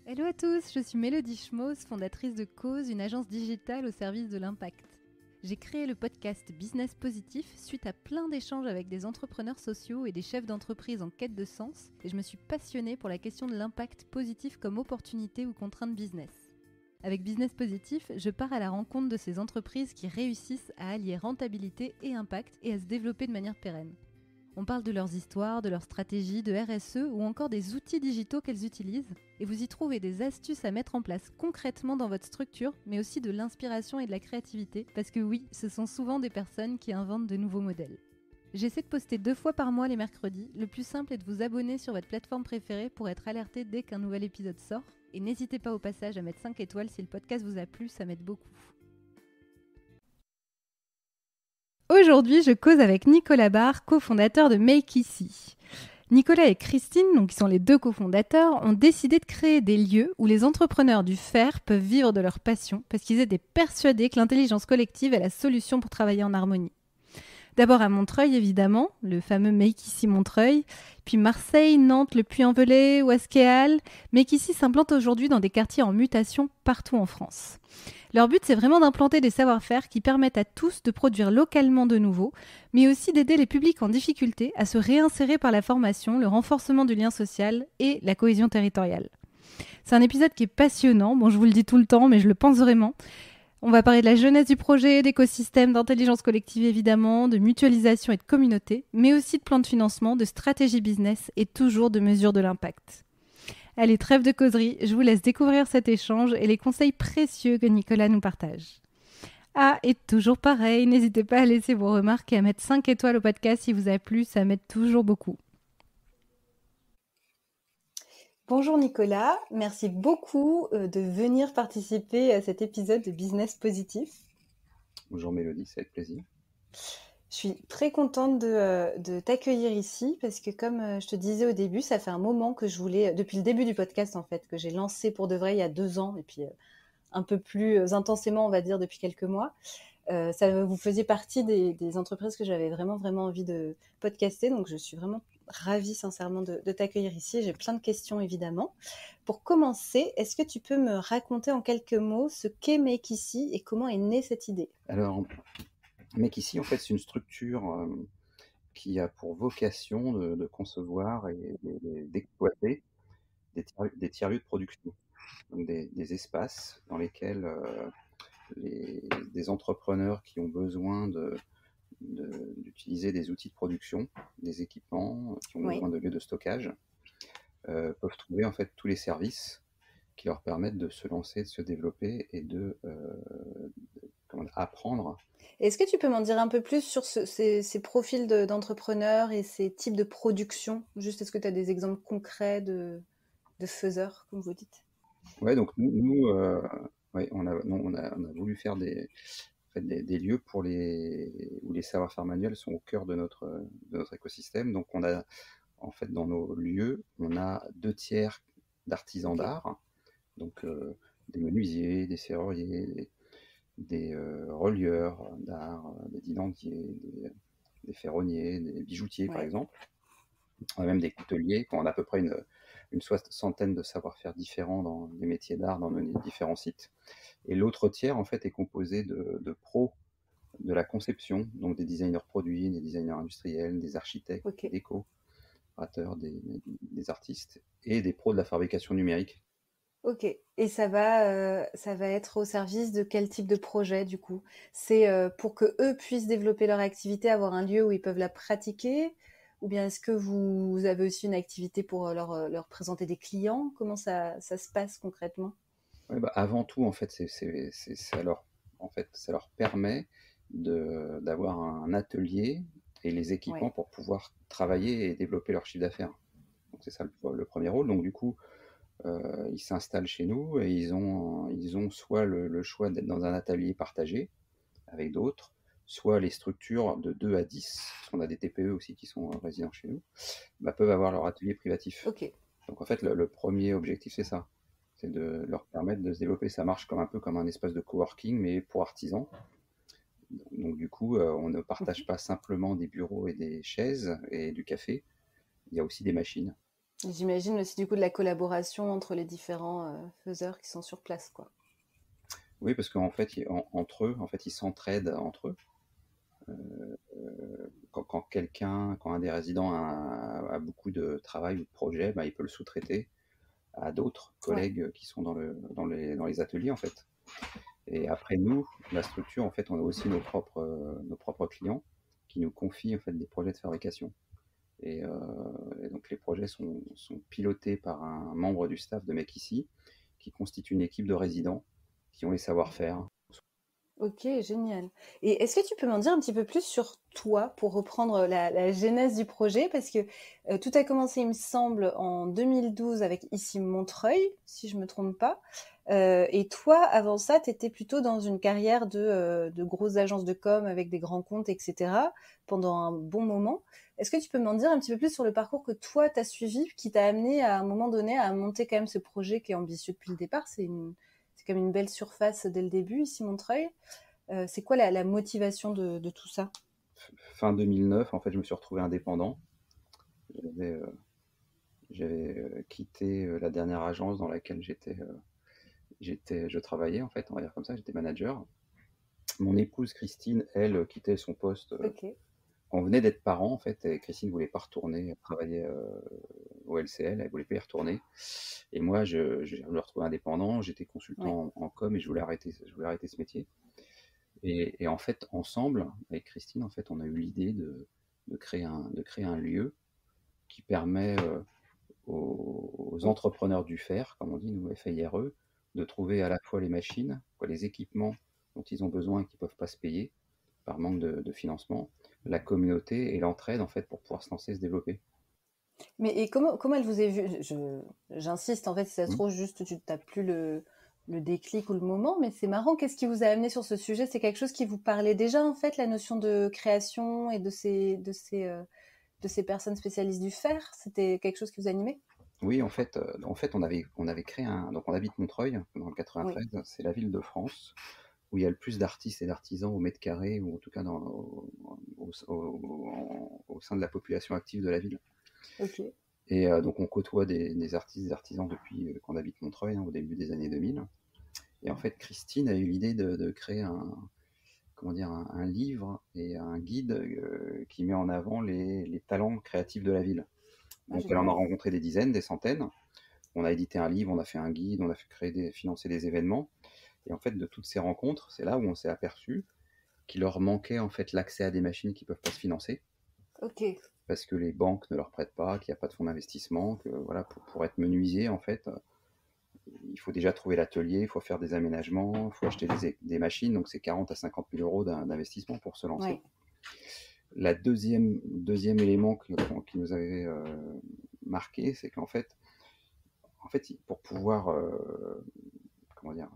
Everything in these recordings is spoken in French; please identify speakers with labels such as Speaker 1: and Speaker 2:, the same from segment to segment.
Speaker 1: Hello à tous, je suis Mélodie Schmoos, fondatrice de Cause, une agence digitale au service de l'impact. J'ai créé le podcast Business Positif suite à plein d'échanges avec des entrepreneurs sociaux et des chefs d'entreprise en quête de sens, et je me suis passionnée pour la question de l'impact positif comme opportunité ou contrainte business. Avec Business Positif, je pars à la rencontre de ces entreprises qui réussissent à allier rentabilité et impact et à se développer de manière pérenne. On parle de leurs histoires, de leurs stratégies, de RSE ou encore des outils digitaux qu'elles utilisent. Et vous y trouvez des astuces à mettre en place concrètement dans votre structure, mais aussi de l'inspiration et de la créativité, parce que oui, ce sont souvent des personnes qui inventent de nouveaux modèles. J'essaie de poster 2 fois par mois les mercredis. Le plus simple est de vous abonner sur votre plateforme préférée pour être alerté dès qu'un nouvel épisode sort. Et n'hésitez pas au passage à mettre 5 étoiles si le podcast vous a plu, ça m'aide beaucoup. Aujourd'hui, je cause avec Nicolas Barre, cofondateur de Make Ici. Nicolas et Christine, donc qui sont les deux cofondateurs, ont décidé de créer des lieux où les entrepreneurs du faire peuvent vivre de leur passion parce qu'ils étaient persuadés que l'intelligence collective est la solution pour travailler en harmonie. D'abord à Montreuil, évidemment, le fameux Make Ici Montreuil, puis Marseille, Nantes, le Puy-en-Velay, Ouasquéal. Make Ici s'implante aujourd'hui dans des quartiers en mutation partout en France. Leur but, c'est vraiment d'implanter des savoir-faire qui permettent à tous de produire localement de nouveau, mais aussi d'aider les publics en difficulté à se réinsérer par la formation, le renforcement du lien social et la cohésion territoriale. C'est un épisode qui est passionnant, bon je vous le dis tout le temps, mais je le pense vraiment. On va parler de la jeunesse du projet, d'écosystèmes, d'intelligence collective évidemment, de mutualisation et de communauté, mais aussi de plans de financement, de stratégie business et toujours de mesures de l'impact. Allez, trêve de causerie, je vous laisse découvrir cet échange et les conseils précieux que Nicolas nous partage. Ah, et toujours pareil, n'hésitez pas à laisser vos remarques et à mettre 5 étoiles au podcast si vous a plu, ça m'aide toujours beaucoup. Bonjour Nicolas, merci beaucoup de venir participer à cet épisode de Business Positif.
Speaker 2: Bonjour Mélodie, c'est avec plaisir.
Speaker 1: Je suis très contente de t'accueillir ici parce que comme je te disais au début, ça fait un moment que je voulais, depuis le début du podcast en fait, que j'ai lancé pour de vrai il y a 2 ans et puis un peu plus intensément on va dire depuis quelques mois. Vous faisiez partie des entreprises que j'avais vraiment envie de podcaster, donc je suis vraiment ravie sincèrement de t'accueillir ici. J'ai plein de questions évidemment. Pour commencer, est-ce que tu peux me raconter en quelques mots ce qu'est Make Ici et comment est née cette idée ?
Speaker 2: Alors, Make Ici, en fait, c'est une structure qui a pour vocation de concevoir et d'exploiter des tiers-lieux de production, donc des espaces dans lesquels des entrepreneurs qui ont besoin d'utiliser des outils de production, des équipements, qui ont besoin de lieux de stockage, peuvent trouver en fait tous les services qui leur permettent de se lancer, de se développer et apprendre.
Speaker 1: Est-ce que tu peux m'en dire un peu plus sur ces profils d'entrepreneurs et ces types de production ? Juste, est-ce que tu as des exemples concrets de faiseurs, comme vous dites ?
Speaker 2: Ouais, donc nous ouais, on a voulu faire des lieux où les savoir-faire manuels sont au cœur de notre écosystème. Donc on a, en fait, dans nos lieux, on a 2 tiers d'artisans d'art, donc des menuisiers, des serruriers, des relieurs d'art, des dynantiers, des ferronniers, des bijoutiers par exemple. On a même des couteliers, on a à peu près une soixantaine de savoir-faire différents dans les métiers d'art dans nos différents sites. Et l'autre tiers, en fait, est composé de pros de la conception, donc des designers produits, des designers industriels, des architectes, des décorateurs, des artistes, et des pros de la fabrication numérique.
Speaker 1: Ok, et ça va être au service de quel type de projet du coup ? C'est pour que eux puissent développer leur activité, avoir un lieu où ils peuvent la pratiquer ? Ou bien est-ce que vous avez aussi une activité pour leur présenter des clients ? Comment ça se passe concrètement ?
Speaker 2: Ouais, avant tout, en fait, ça leur permet d'avoir un atelier et les équipements pour pouvoir travailler et développer leur chiffre d'affaires. Donc c'est ça le premier rôle. Donc du coup, ils s'installent chez nous et ils ont soit le choix d'être dans un atelier partagé avec d'autres, soit les structures de 2 à 10, parce qu'on a des TPE aussi qui sont résidents chez nous, peuvent avoir leur atelier privatif. Donc en fait, le premier objectif, c'est ça. C'est de leur permettre de se développer. Ça marche un peu comme un espace de coworking, mais pour artisans. Donc du coup, on ne partage pas simplement des bureaux et des chaises et du café. Il y a aussi des machines.
Speaker 1: J'imagine aussi du coup de la collaboration entre les différents faiseurs qui sont sur place, quoi.
Speaker 2: Oui, parce qu'en fait, entre eux, en fait, ils s'entraident entre eux. Quand un des résidents a beaucoup de travail ou de projet, bah, il peut le sous-traiter à d'autres
Speaker 1: Ouais.
Speaker 2: collègues qui sont dans les ateliers, en fait. Et après, nous, la structure, en fait, on a aussi nos propres clients qui nous confient en fait, des projets de fabrication. Et, et donc, les projets sont pilotés par un membre du staff de Make Ici qui constitue une équipe de résidents qui ont les savoir-faire.
Speaker 1: Ok, génial. Et est-ce que tu peux m'en dire un petit peu plus sur toi pour reprendre la genèse du projet? Parce que tout a commencé, il me semble, en 2012 avec Ici Montreuil, si je me trompe pas. Et toi, avant ça, tu étais plutôt dans une carrière de grosses agences de com avec des grands comptes, etc. pendant un bon moment. Est-ce que tu peux m'en dire un petit peu plus sur le parcours que toi, tu as suivi, qui t'a amené à un moment donné à monter quand même ce projet qui est ambitieux depuis le départ? C'est comme une belle surface dès le début, Ici Montreuil. C'est quoi la motivation de tout ça?
Speaker 2: Fin 2009, en fait, je me suis retrouvé indépendant. J'avais quitté la dernière agence dans laquelle je travaillais, en fait, on va dire comme ça, j'étais manager. Mon épouse Christine, elle, quittait son poste.
Speaker 1: Ok.
Speaker 2: On venait d'être parents, en fait, et Christine ne voulait pas retourner travailler au LCL, elle ne voulait pas y retourner. Et moi, je me retrouvais indépendant, j'étais
Speaker 1: Ouais.
Speaker 2: consultant en com et je voulais arrêter ce métier. Et en fait, ensemble, avec Christine, en fait, on a eu l'idée de créer un lieu qui permet aux entrepreneurs du fer, comme on dit, nous, FIRE, de trouver à la fois les machines, quoi, les équipements dont ils ont besoin et qui ne peuvent pas se payer par manque de financement, la communauté et l'entraide en fait pour pouvoir se lancer et se développer.
Speaker 1: Mais et comment elle vous est vue? J'insiste, en fait, si ça se
Speaker 2: Mmh.
Speaker 1: trouve, juste tu n'as plus le déclic ou le moment, mais c'est marrant. Qu'est-ce qui vous a amené sur ce sujet? C'est quelque chose qui vous parlait déjà, en fait, la notion de création et de ces personnes spécialistes du fer? C'était quelque chose qui vous animait?
Speaker 2: Oui, en fait on avait créé un. Donc on habite Montreuil, dans le
Speaker 1: Oui,
Speaker 2: 93, c'est la ville de France où il y a le plus d'artistes et d'artisans au mètre carré, ou en tout cas au sein de la population active de la ville.
Speaker 1: ok.
Speaker 2: Et donc on côtoie des artistes et des artisans depuis qu'on habite Montreuil, hein, au début des années 2000. Et en fait, Christine a eu l'idée de créer comment dire, un livre et un guide qui met en avant les talents créatifs de la ville.
Speaker 1: Ah,
Speaker 2: Donc elle en a
Speaker 1: génial.
Speaker 2: rencontré des dizaines, des centaines. On a édité un livre, on a fait un guide, on a fait financer des événements. Et en fait, de toutes ces rencontres, c'est là où on s'est aperçu qu'il leur manquait en fait l'accès à des machines qui ne peuvent pas se financer,
Speaker 1: Ok.
Speaker 2: parce que les banques ne leur prêtent pas, qu'il n'y a pas de fonds d'investissement, que voilà, pour être menuisier, en fait, il faut déjà trouver l'atelier, il faut faire des aménagements, il faut acheter des machines, donc c'est 40 à 50 000 euros d'investissement pour se lancer.
Speaker 1: Ouais.
Speaker 2: La deuxième élément qui nous avait marqué, c'est en fait, pour pouvoir comment dire,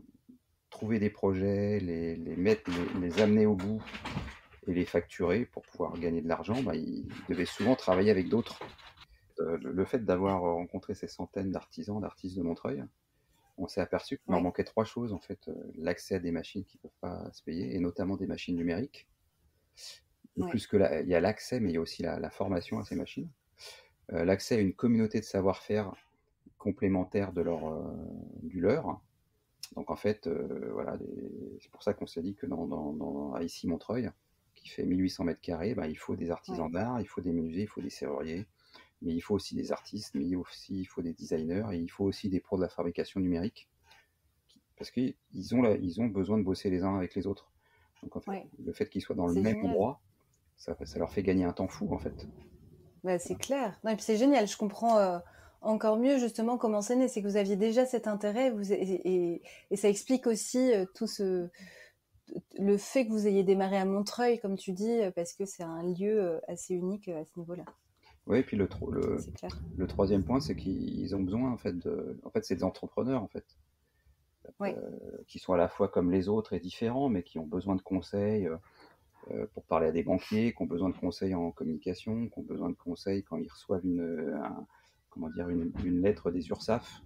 Speaker 2: trouver des projets, les amener au bout et les facturer pour pouvoir gagner de l'argent, bah, ils devaient souvent travailler avec d'autres. Le fait d'avoir rencontré ces centaines d'artisans, d'artistes de Montreuil, on s'est aperçu qu'il leur
Speaker 1: Ouais.
Speaker 2: manquait trois choses, en fait. L'accès à des machines qui ne peuvent pas se payer, et notamment des machines numériques. Et
Speaker 1: Ouais.
Speaker 2: plus que il y a l'accès, mais il y a aussi la formation à ces machines. L'accès à une communauté de savoir-faire complémentaire du leur. Donc en fait, voilà, c'est pour ça qu'on s'est dit que à ici Montreuil, qui fait 1800 mètres carrés, bah, il faut des
Speaker 1: Ouais.
Speaker 2: artisans d'art, il faut des menuisiers, il faut des serruriers, mais il faut aussi des artistes, mais il faut des designers, et il faut aussi des pros de la fabrication numérique, parce qu'ils ils ont besoin de bosser les uns avec les autres. Donc en fait,
Speaker 1: Ouais.
Speaker 2: le fait qu'ils soient dans le
Speaker 1: C'est
Speaker 2: même
Speaker 1: génial.
Speaker 2: endroit, ça leur fait gagner un temps fou en fait.
Speaker 1: Bah, c'est clair. Non, et puis c'est génial. Je comprends encore mieux justement comment c'est né. C'est que vous aviez déjà cet intérêt et ça explique aussi le fait que vous ayez démarré à Montreuil, comme tu dis, parce que c'est un lieu assez unique à ce niveau-là.
Speaker 2: Oui, et puis
Speaker 1: C'est clair.
Speaker 2: le troisième point, c'est qu'ils ont besoin en fait, c'est des entrepreneurs en fait,
Speaker 1: Ouais.
Speaker 2: qui sont à la fois comme les autres et différents, mais qui ont besoin de conseils pour parler à des banquiers, qui ont besoin de conseils en communication, qui ont besoin de conseils quand ils reçoivent comment dire, une lettre des URSSAF.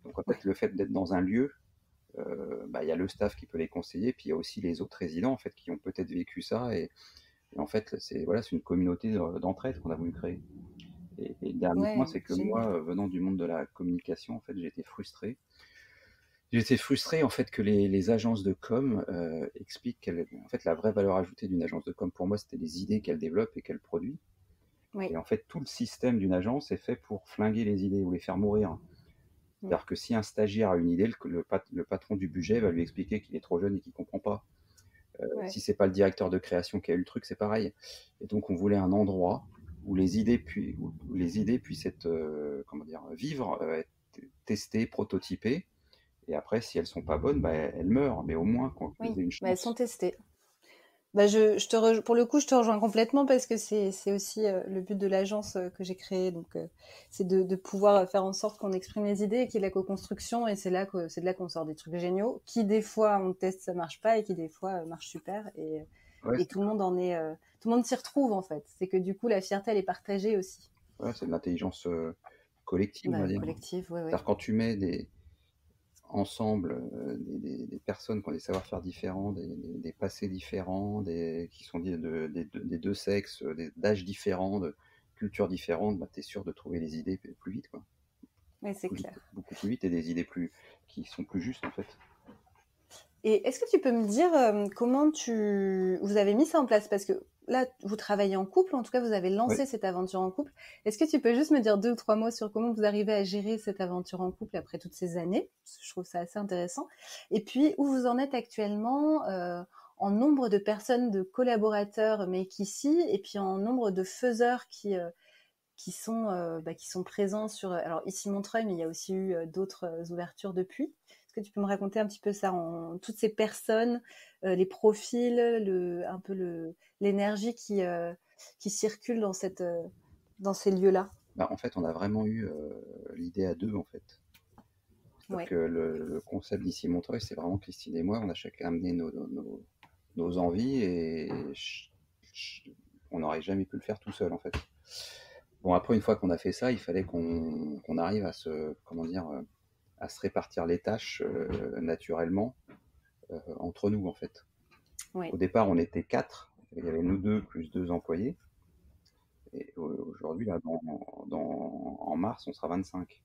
Speaker 2: Donc en fait,
Speaker 1: Ouais.
Speaker 2: le fait d'être dans un lieu, bah, il y a le staff qui peut les conseiller, puis il y a aussi les autres résidents en fait qui ont peut-être vécu ça, et en fait c'est voilà, c'est une communauté d'entraide qu'on a voulu créer. Et le dernier point,
Speaker 1: Ouais,
Speaker 2: c'est que
Speaker 1: génial.
Speaker 2: moi, venant du monde de la communication, en fait, j'ai été frustré. J'ai été frustré en fait que les agences de com expliquent en fait, la vraie valeur ajoutée d'une agence de com pour moi, c'était les idées qu'elle développe et qu'elle produit.
Speaker 1: Oui.
Speaker 2: Et en fait, tout le système d'une agence est fait pour flinguer les idées ou les faire mourir.
Speaker 1: Mm.
Speaker 2: C'est-à-dire que si un stagiaire a une idée, le patron du budget va lui expliquer qu'il est trop jeune et qu'il comprend pas.
Speaker 1: Ouais.
Speaker 2: Si c'est pas le directeur de création qui a eu le truc, c'est pareil. Et donc, on voulait un endroit où où les idées puissent être, comment dire, vivre, être testées, prototypées. Et après, si elles sont pas bonnes, bah, elles meurent. Mais au moins, qu'elles
Speaker 1: Oui,
Speaker 2: aient une
Speaker 1: bah, elles sont
Speaker 2: chance.
Speaker 1: testées. Bah, pour le coup, je te rejoins complètement parce que c'est aussi le but de l'agence que j'ai créée. Donc, c'est de pouvoir faire en sorte qu'on exprime les idées et qu'il y ait la co-construction. Et c'est de là qu'on sort des trucs géniaux qui, des fois, on teste, ça marche pas et qui, des fois, marchent super.
Speaker 2: Ouais,
Speaker 1: Et tout le monde tout le monde s'y retrouve, en fait. C'est que du coup, la fierté, elle est partagée aussi.
Speaker 2: c'est de l'intelligence collective, on va
Speaker 1: Bah,
Speaker 2: dire.
Speaker 1: collective, oui, oui.
Speaker 2: C'est-à-dire quand tu mets ensemble des personnes qui ont des savoir-faire différents, des passés différents, qui sont des deux sexes, d'âges différents, de cultures différentes, bah, tu es sûr de trouver les idées plus vite, quoi.
Speaker 1: Oui, c'est clair.
Speaker 2: Beaucoup plus vite et des idées qui sont plus justes, en fait.
Speaker 1: Et est-ce que tu peux me dire comment vous avez mis ça en place? Parce que là, vous travaillez en couple, en tout cas, vous avez
Speaker 2: Ouais.
Speaker 1: lancé cette aventure en couple. Est-ce que tu peux juste me dire 2 ou 3 mots sur comment vous arrivez à gérer cette aventure en couple après toutes ces années? Parce que je trouve ça assez intéressant. Et puis, où vous en êtes actuellement en nombre de personnes, de collaborateurs Make Ici, et puis en nombre de faiseurs qui sont présents sur alors ici Montreuil, mais il y a aussi eu d'autres ouvertures depuis. Est-ce que tu peux me raconter un petit peu ça, toutes ces personnes, les profils, un peu l'énergie qui circule dans ces lieux-là?
Speaker 2: Bah, en fait, on a vraiment eu l'idée à deux, en fait. C'est-à-dire
Speaker 1: Ouais,
Speaker 2: que le concept d'ici Montreuil, c'est vraiment Christine et moi, on a chacun amené nos envies et on n'aurait jamais pu le faire tout seul, en fait. Bon, après, une fois qu'on a fait ça, il fallait qu'on arrive comment dire, à se répartir les tâches naturellement entre nous, en fait.
Speaker 1: ouais,
Speaker 2: Au départ, on était quatre. Il y avait nous deux plus deux employés. Et aujourd'hui, là, en mars, on sera 25.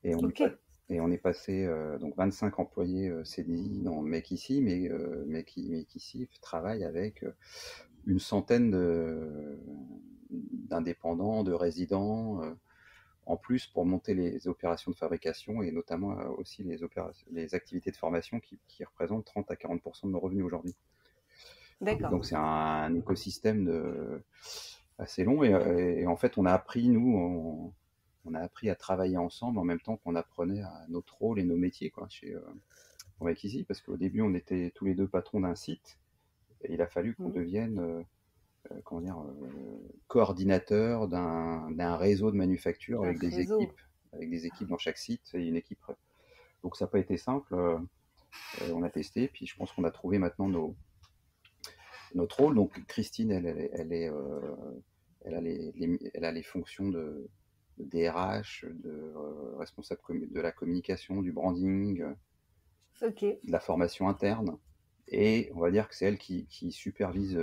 Speaker 2: Et on est,
Speaker 1: ok,
Speaker 2: pas- et on est passé donc 25 employés CDI dans Make Ici, mais Make Ici travaille avec une centaine d'indépendants, de résidents, en plus pour monter les opérations de fabrication et notamment aussi les activités de formation qui représentent 30 à 40% de nos revenus aujourd'hui.
Speaker 1: d'accord.
Speaker 2: Donc c'est un écosystème assez long et en fait on a appris, on a appris à travailler ensemble en même temps qu'on apprenait à notre rôle et nos métiers quoi, pour Make Easy, parce qu'au début on était tous les deux patrons d'un site et il a fallu qu'on
Speaker 1: Mhm.
Speaker 2: devienne comment dire, coordinateur d'un réseau de manufacture
Speaker 1: Un réseau.
Speaker 2: avec des équipes dans chaque site et une équipe. Donc ça n'a pas été simple. On a testé, puis je pense qu'on a trouvé maintenant notre rôle. Donc Christine, elle a les fonctions de DRH, de responsable de la communication, du branding,
Speaker 1: Ok,
Speaker 2: de la formation interne. Et on va dire que c'est elle qui supervise,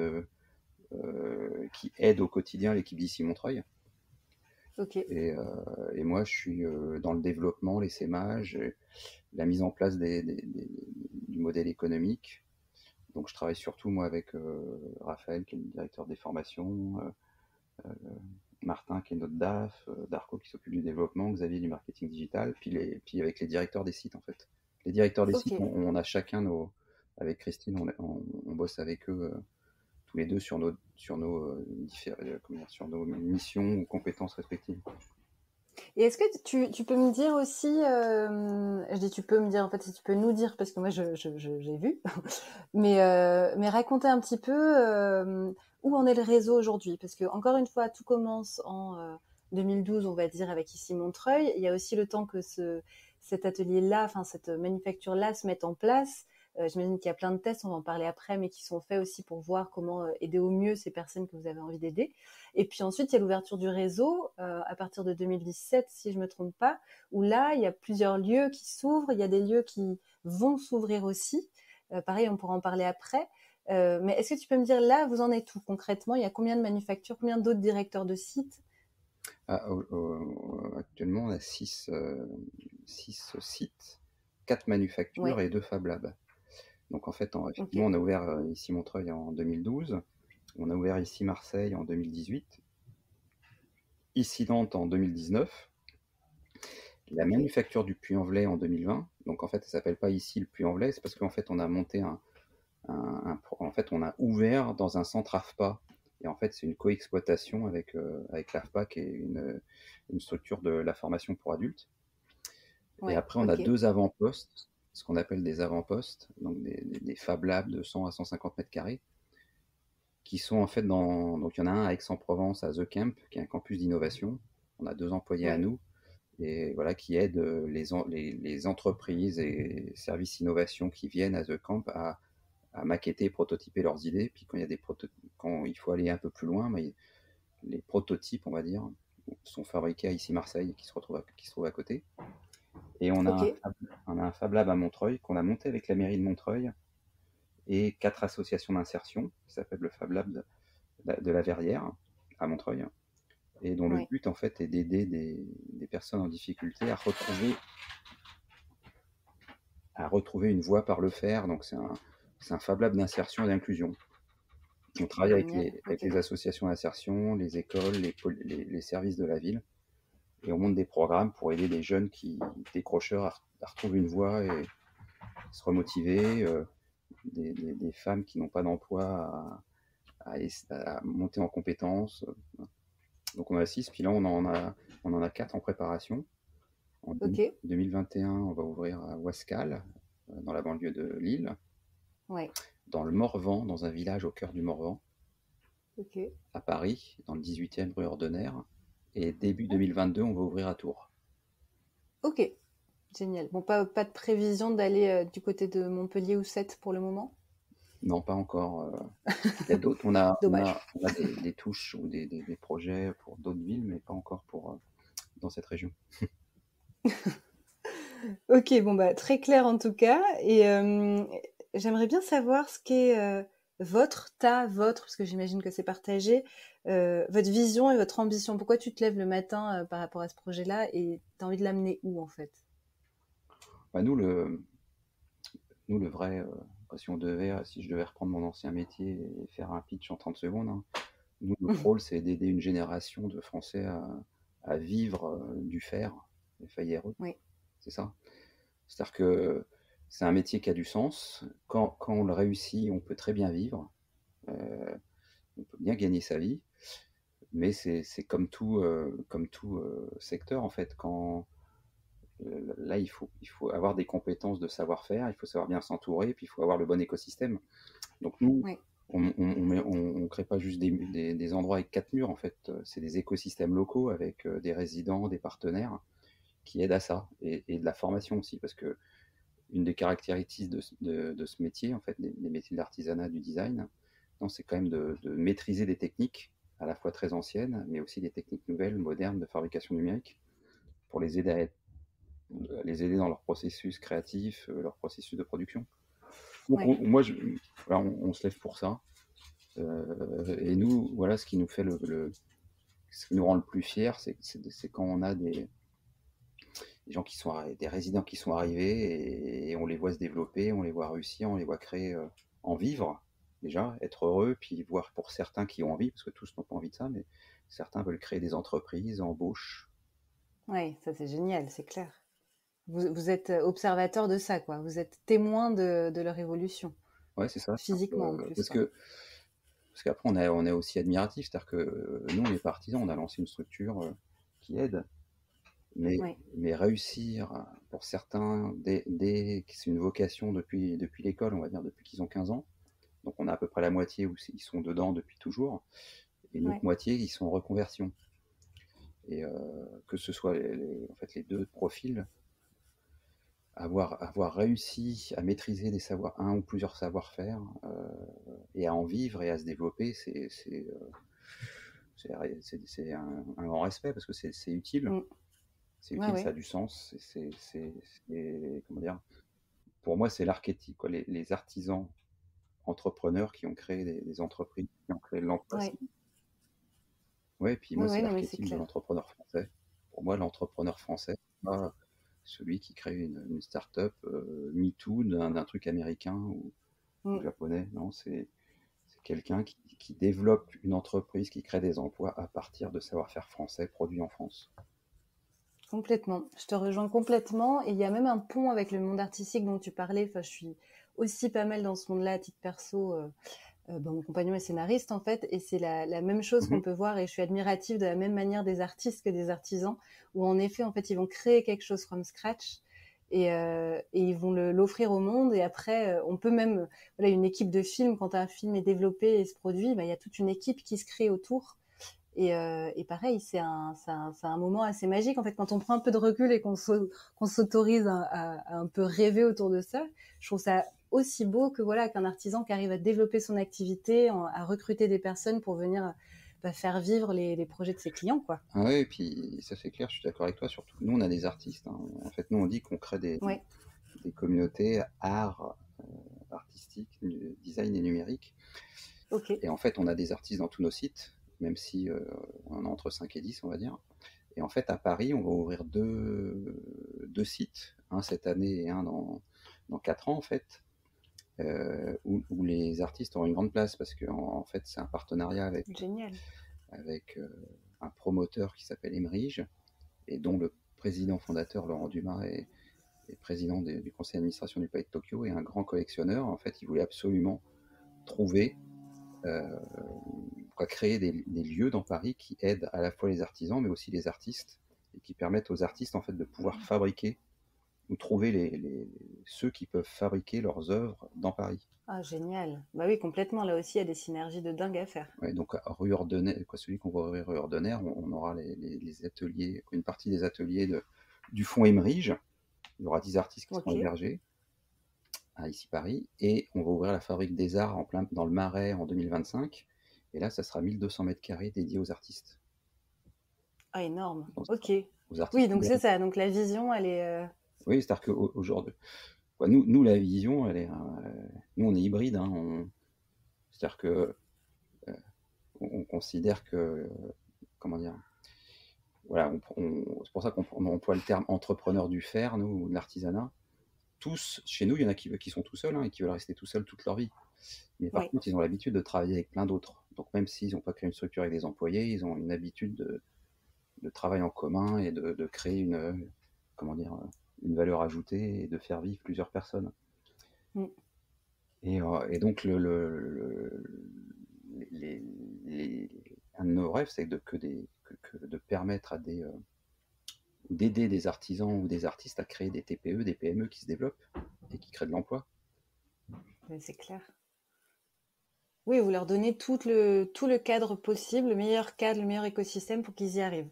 Speaker 2: qui aide au quotidien l'équipe d'ici Montreuil.
Speaker 1: ok,
Speaker 2: Et moi, je suis dans le développement, l'essaimage, la mise en place du modèle économique. Donc, je travaille surtout, moi, avec Raphaël, qui est le directeur des formations, Martin, qui est notre DAF, Darko, qui s'occupe du développement, Xavier du marketing digital, puis avec les directeurs des sites, en fait. Les directeurs des
Speaker 1: ok.
Speaker 2: sites, on a chacun avec Christine, on bosse avec eux tous les deux comment dire, sur nos missions ou compétences respectives.
Speaker 1: Et est-ce que tu peux me dire aussi, je dis tu peux me dire, en fait, si tu peux nous dire, parce que moi j'ai vu, mais raconter un petit peu où en est le réseau aujourd'hui. Parce que, encore une fois, tout commence en 2012, on va dire, avec ici Montreuil. Il y a aussi le temps que cet atelier-là, enfin cette manufacture-là se mette en place. J'imagine qu'il y a plein de tests, on va en parler après, mais qui sont faits aussi pour voir comment aider au mieux ces personnes que vous avez envie d'aider. Et puis ensuite, il y a l'ouverture du réseau à partir de 2017, si je me trompe pas, où là, il y a plusieurs lieux qui s'ouvrent. Il y a des lieux qui vont s'ouvrir aussi. Pareil, on pourra en parler après. Mais est-ce que tu peux me dire là, vous en êtes où concrètement? Il y a combien de manufactures, combien d'autres directeurs de sites
Speaker 2: Actuellement, on a six sites, 4 manufactures
Speaker 1: Ouais,
Speaker 2: et 2 Fab Labs. Donc en fait,
Speaker 1: ok,
Speaker 2: effectivement, on a ouvert ici Montreuil en 2012, on a ouvert ici Marseille en 2018, ici Nantes en 2019, la
Speaker 1: ok,
Speaker 2: manufacture du Puy-en-Velay en 2020. Donc en fait, ça s'appelle pas ici le Puy-en-Velay, c'est parce qu'en fait, on a monté en fait, on a ouvert dans un centre AFPA. Et en fait, c'est une coexploitation avec l'AFPA, qui est une structure de la formation pour adultes. Et
Speaker 1: ouais,
Speaker 2: après, on a
Speaker 1: ok,
Speaker 2: 2 avant-postes, ce qu'on appelle des avant-postes, donc des Fab Labs de 100 à 150 mètres carrés, qui sont en fait donc il y en a un à Aix-en-Provence, à The Camp, qui est un campus d'innovation. On a 2 employés à
Speaker 1: ouais,
Speaker 2: nous, et voilà, qui aident les entreprises et services innovation qui viennent à The Camp à maqueter, prototyper leurs idées. Puis quand il faut aller un peu plus loin, mais les prototypes, on va dire, sont fabriqués à ici Marseille, qui se trouvent à côté. Et
Speaker 1: ok,
Speaker 2: on a un Fab Lab à Montreuil qu'on a monté avec la mairie de Montreuil et 4 associations d'insertion qui s'appelle le Fab Lab de la Verrière à Montreuil, et dont le
Speaker 1: ouais,
Speaker 2: but en fait est d'aider des personnes en difficulté à retrouver une voie par le fer. Donc c'est un Fab Lab d'insertion et d'inclusion. On travaille
Speaker 1: génial,
Speaker 2: avec
Speaker 1: ok,
Speaker 2: les associations d'insertion, les écoles, les services de la ville, et on monte des programmes pour aider les jeunes décrocheurs à retrouver une voie et se remotiver, des femmes qui n'ont pas d'emploi à monter en compétences. Donc on a 6, puis là on en a 4 en préparation. En
Speaker 1: ok,
Speaker 2: 2021, on va ouvrir à Ouascal, dans la banlieue de Lille,
Speaker 1: ouais,
Speaker 2: dans le Morvan, dans un village au cœur du Morvan,
Speaker 1: ok,
Speaker 2: à Paris, dans le 18e rue Ordener, et début
Speaker 1: ah,
Speaker 2: 2022, on va ouvrir à Tours.
Speaker 1: ok, génial. Bon, pas de prévision d'aller du côté de Montpellier ou Sète pour le moment?
Speaker 2: Non, pas encore. Il y a d'autres,
Speaker 1: Dommage.
Speaker 2: on a des touches ou des projets pour d'autres villes, mais pas encore dans cette région.
Speaker 1: Ok, bon bah très clair en tout cas. Et j'aimerais bien savoir ce qu'est votre, parce que j'imagine que c'est partagé, votre vision et votre ambition. Pourquoi tu te lèves le matin par rapport à ce projet-là et t'as envie de l'amener où en fait?
Speaker 2: Bah, nous, le vrai, si je devais reprendre mon ancien métier et faire un pitch en 30 secondes, hein, nous, notre rôle, c'est d'aider une génération de Français à vivre du fer, les FAIRE.
Speaker 1: Oui,
Speaker 2: C'est ça. C'est-à-dire que c'est un métier qui a du sens. Quand on le réussit, on peut très bien vivre, on peut bien gagner sa vie, mais c'est comme tout secteur, en fait. Là, il faut avoir des compétences de savoir-faire, il faut savoir bien s'entourer, puis il faut avoir le bon écosystème. Donc nous,
Speaker 1: oui,
Speaker 2: on crée pas juste des endroits avec 4 murs, en fait. C'est des écosystèmes locaux avec des résidents, des partenaires qui aident à ça, et de la formation aussi, parce que une des caractéristiques de ce métier, en fait, des métiers de l'artisanat, du design, non, c'est quand même de maîtriser des techniques à la fois très anciennes, mais aussi des techniques nouvelles, modernes de fabrication numérique, pour les aider dans leur processus créatif, leur processus de production. Donc
Speaker 1: oui,
Speaker 2: voilà, on se lève pour ça. Et nous, voilà, ce qui nous fait ce qui nous rend le plus fiers, c'est quand on a des gens des résidents qui sont arrivés, et on les voit se développer, on les voit réussir, on les voit créer, en vivre déjà, être heureux, puis voir pour certains qui ont envie, parce que tous n'ont pas envie de ça, mais certains veulent créer des entreprises, embauchent.
Speaker 1: oui, ça c'est génial, c'est clair. Vous êtes observateur de ça, quoi. Vous êtes témoin de leur évolution,
Speaker 2: Ouais, c'est ça.
Speaker 1: physiquement en plus,
Speaker 2: Parce
Speaker 1: quoi.
Speaker 2: que parce qu'après on est aussi admiratif, c'est-à-dire que nous on est partisans, on a lancé une structure qui aide,
Speaker 1: Oui,
Speaker 2: mais réussir pour certains, que c'est une vocation depuis l'école, on va dire depuis qu'ils ont 15 ans. Donc on a à peu près la moitié où ils sont dedans depuis toujours, et l'autre
Speaker 1: ouais,
Speaker 2: moitié ils sont en reconversion. Et que ce soit en fait les deux profils, avoir réussi à maîtriser un ou plusieurs savoir-faire, et à en vivre et à se développer, c'est un grand respect, parce que c'est utile.
Speaker 1: mm,
Speaker 2: C'est
Speaker 1: ouais,
Speaker 2: utile, ça
Speaker 1: ouais.
Speaker 2: a du sens. Comment dire, pour moi, c'est l'archétype, quoi. Les artisans entrepreneurs qui ont créé des entreprises, qui ont créé de l'emploi.
Speaker 1: Ouais.
Speaker 2: Ouais, et puis
Speaker 1: Oui,
Speaker 2: moi, c'est
Speaker 1: oui, non, mais c'est
Speaker 2: l'archétype de
Speaker 1: clair.
Speaker 2: l'entrepreneur français. Pour moi, l'entrepreneur français, c'est pas celui qui crée une start-up MeToo d'un truc américain ou
Speaker 1: Mm.
Speaker 2: japonais. Non, c'est quelqu'un qui développe une entreprise, qui crée des emplois à partir de savoir-faire français produit en France.
Speaker 1: Complètement. Je te rejoins complètement. Et il y a même un pont avec le monde artistique dont tu parlais. Enfin, je suis aussi pas mal dans ce monde-là à titre perso. Mon compagnon est scénariste en fait, et c'est la même chose qu'on
Speaker 2: Mhm.
Speaker 1: peut voir. Et je suis admirative de la même manière des artistes que des artisans, où en effet, en fait, ils vont créer quelque chose from scratch. Et ils vont l'offrir au monde. Et après, on peut même, voilà, une équipe de film, quand un film est développé et se produit, bah, il y a toute une équipe qui se crée autour. Et pareil, c'est un moment assez magique en fait quand on prend un peu de recul et qu'on s'autorise à un peu rêver autour de ça. Je trouve ça aussi beau que voilà qu'un artisan qui arrive à développer son activité, à recruter des personnes pour venir faire vivre les projets de ses clients, quoi.
Speaker 2: Ah ouais, et puis ça c'est clair, je suis d'accord avec toi, surtout nous on a des artistes, hein. En fait, nous on dit qu'on crée
Speaker 1: Ouais,
Speaker 2: des communautés art, artistique, design et numérique.
Speaker 1: ok,
Speaker 2: Et en fait, on a des artistes dans tous nos sites, même si on en a entre 5 et 10, on va dire. Et en fait, à Paris, on va ouvrir deux sites, un cette année et un dans 4 ans, en fait, où les artistes auront une grande place, parce que en fait, c'est un partenariat
Speaker 1: génial.
Speaker 2: avec un promoteur qui s'appelle Emerige, et dont le président fondateur, Laurent Dumas, est président du conseil d'administration du Palais de Tokyo, et un grand collectionneur. En fait, il voulait absolument trouver euh, créer des lieux dans Paris qui aident à la fois les artisans, mais aussi les artistes, et qui permettent aux artistes en fait de pouvoir fabriquer ou trouver ceux qui peuvent fabriquer leurs œuvres dans Paris.
Speaker 1: Ah, génial. Bah oui, complètement. Là aussi, il y a des synergies de dingue à faire.
Speaker 2: Ouais, donc rue Ordonnaire, celui qu'on va ouvrir rue Ordonnaire, on aura les ateliers, une partie des ateliers du fonds Emerige. Il y aura 10 artistes qui seront
Speaker 1: Ok.
Speaker 2: hébergés à ici Paris, et on va ouvrir la Fabrique des Arts dans le Marais en 2025. Et là, ça sera 1200 mètres carrés dédiés aux artistes.
Speaker 1: Ah, énorme.
Speaker 2: Donc,
Speaker 1: Ok.
Speaker 2: aux artistes
Speaker 1: Oui, donc c'est
Speaker 2: libéraux.
Speaker 1: ça. Donc la vision, elle est.
Speaker 2: Oui, c'est-à-dire qu'aujourd'hui, nous, la vision, nous, on est hybride, hein, c'est-à-dire que on considère que, comment dire, voilà, c'est pour ça qu'on emploie le terme entrepreneur du fer, nous, ou de l'artisanat. Tous, chez nous, il y en a qui sont tout seuls, hein, et qui veulent rester tout seuls toute leur vie. Mais par
Speaker 1: Oui.
Speaker 2: contre, ils ont l'habitude de travailler avec plein d'autres. Donc même s'ils n'ont pas créé une structure avec des employés, ils ont une habitude de travail en commun et de créer comment dire, une valeur ajoutée et de faire vivre plusieurs personnes.
Speaker 1: Mm.
Speaker 2: Et donc, les- les- un de nos rêves, c'est de permettre d'aider des artisans ou des artistes à créer des TPE, des PME qui se développent et qui créent de l'emploi.
Speaker 1: Mais c'est clair. Oui, vous leur donnez tout le cadre possible, le meilleur cadre, le meilleur écosystème pour qu'ils y arrivent.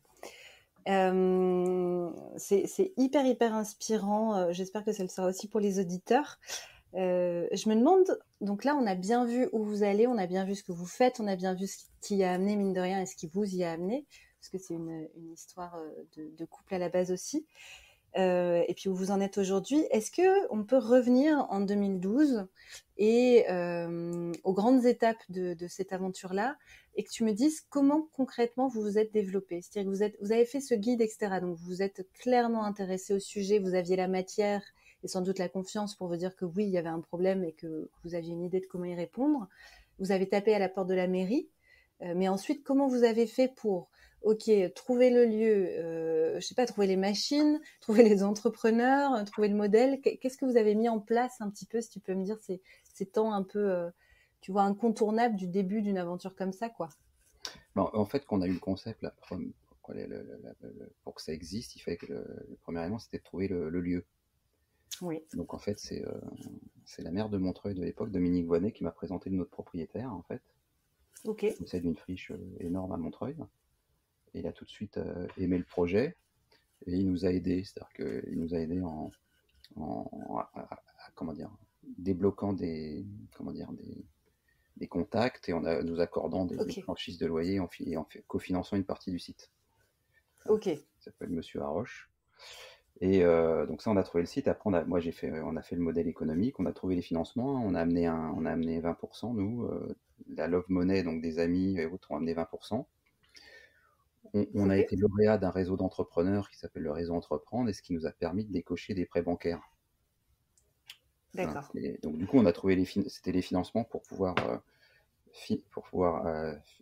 Speaker 1: C'est hyper, hyper inspirant. J'espère que ça le sera aussi pour les auditeurs. Je me demande, donc là, on a bien vu où vous allez, on a bien vu ce que vous faites, on a bien vu ce qui y a amené, mine de rien, et ce qui vous y a amené, parce que c'est une histoire de couple à la base aussi. Et puis où vous en êtes aujourd'hui. Est-ce que on peut revenir en 2012 et aux grandes étapes de cette aventure-là, et que tu me dises comment concrètement vous vous êtes développé? C'est-à-dire que vous avez fait ce guide, etc. Donc vous vous êtes clairement intéressé au sujet, vous aviez la matière et sans doute la confiance pour vous dire que oui, il y avait un problème et que vous aviez une idée de comment y répondre. Vous avez tapé à la porte de la mairie. Mais ensuite, comment vous avez fait pour, ok, trouver le lieu, je sais pas, trouver les machines, trouver les entrepreneurs, trouver le modèle. Qu'est-ce que vous avez mis en place un petit peu, si tu peux me dire ces temps un peu, tu vois, incontournables du début d'une aventure comme ça, quoi.
Speaker 2: Non, en fait, quand on a eu le concept, pour que ça existe, il fallait que le premier élément, c'était de trouver le lieu.
Speaker 1: Oui.
Speaker 2: Donc en fait, c'est la maire de Montreuil de l'époque, Dominique Voinet, qui m'a présenté notre propriétaire, en fait,
Speaker 1: Ok.
Speaker 2: qui possède une friche énorme à Montreuil. Et il a tout de suite aimé le projet, et il nous a aidés, c'est-à-dire qu'il nous a aidés comment dire, débloquant des contacts, et nous accordant des
Speaker 1: Ok.
Speaker 2: franchises de loyer et en cofinançant une partie du site.
Speaker 1: Ok.
Speaker 2: Il s'appelle Monsieur Haroche. Et donc ça, on a trouvé le site. Après, on a fait le modèle économique, on a trouvé les financements, on a amené 20%, nous. La Love Money, donc des amis et autres, ont amené 20%. On a
Speaker 1: Ok,
Speaker 2: été lauréat d'un réseau d'entrepreneurs qui s'appelle le réseau Entreprendre et ce qui nous a permis de décocher des prêts bancaires. Voilà.
Speaker 1: d'accord.
Speaker 2: Donc du coup, on a trouvé c'était les financements pour pouvoir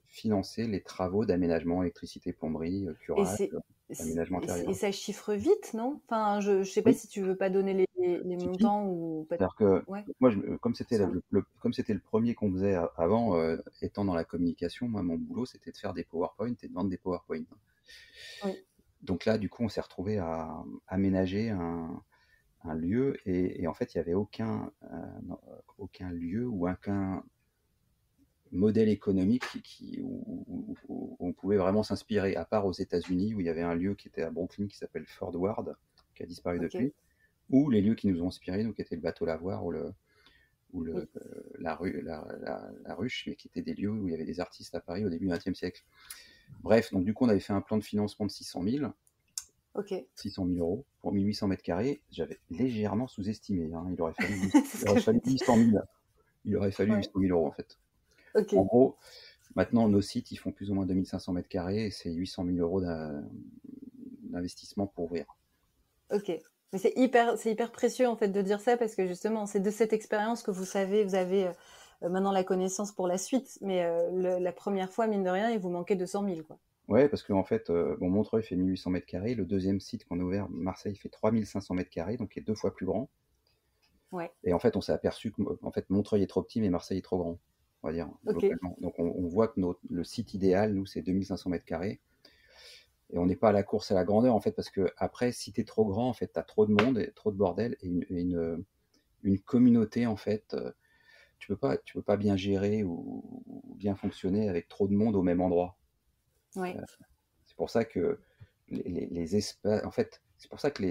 Speaker 2: financer les travaux d'aménagement, électricité, plomberie,
Speaker 1: Et
Speaker 2: curage,
Speaker 1: c'est
Speaker 2: aménagement
Speaker 1: et
Speaker 2: intérieur.
Speaker 1: ça chiffre vite, non? Enfin, je sais pas
Speaker 2: Oui,
Speaker 1: si tu veux pas donner les
Speaker 2: si, si.
Speaker 1: montants ou pas.
Speaker 2: C'est-à-dire que
Speaker 1: Ouais,
Speaker 2: moi,
Speaker 1: sans-
Speaker 2: comme c'était le premier qu'on faisait avant, étant dans la communication, moi, mon boulot, c'était de faire des PowerPoint et de vendre des PowerPoint.
Speaker 1: oui.
Speaker 2: Donc là, du coup, on s'est retrouvé à aménager un lieu et en fait, il n'y avait aucun lieu ou aucun modèle économique où on pouvait vraiment s'inspirer, à part aux États-Unis, où il y avait un lieu qui était à Brooklyn qui s'appelle Fort Ward, qui a disparu
Speaker 1: Ok,
Speaker 2: depuis, ou les lieux qui nous ont inspirés, donc qui étaient le bateau lavoir ou
Speaker 1: oui.
Speaker 2: la ruche, mais qui étaient des lieux où il y avait des artistes à Paris au début du XXe siècle. Bref, donc du coup, on avait fait un plan de financement de
Speaker 1: Ok.
Speaker 2: 600 000 euros pour 1800 mètres carrés. J'avais légèrement sous-estimé, hein.
Speaker 1: C'est ce
Speaker 2: Il
Speaker 1: que
Speaker 2: aurait
Speaker 1: je me
Speaker 2: fallu
Speaker 1: dis.
Speaker 2: 800 000. Il aurait fallu
Speaker 1: Ouais.
Speaker 2: 800 000 euros en fait.
Speaker 1: Ok,
Speaker 2: En gros, maintenant, nos sites, ils font plus ou moins 2500 mètres carrés et c'est 800 000 euros d'investissement pour ouvrir.
Speaker 1: ok. Mais c'est hyper précieux en fait de dire ça parce que justement, c'est de cette expérience que vous savez, vous avez maintenant la connaissance pour la suite. Mais la première fois, mine de rien, il vous manquait 200 000, quoi.
Speaker 2: Ouais, parce qu'en fait, bon, Montreuil fait 1800 mètres carrés. Le deuxième site qu'on a ouvert, Marseille, fait 3500 mètres carrés, donc il est 2 fois plus grand.
Speaker 1: Ouais.
Speaker 2: Et en fait, on s'est aperçu que en fait, Montreuil est trop petit, mais Marseille est trop grand, on va dire,
Speaker 1: Ok.
Speaker 2: globalement. Donc on voit que le site idéal, nous, c'est 2500 mètres carrés. Et on n'est pas à la course à la grandeur, en fait, parce que après, si tu es trop grand, en fait, tu as trop de monde, et trop de bordel, et une communauté, en fait, tu peux pas bien gérer ou bien fonctionner avec trop de monde au même endroit.
Speaker 1: Ouais.
Speaker 2: C'est pour ça que les espaces, en fait, c'est pour ça que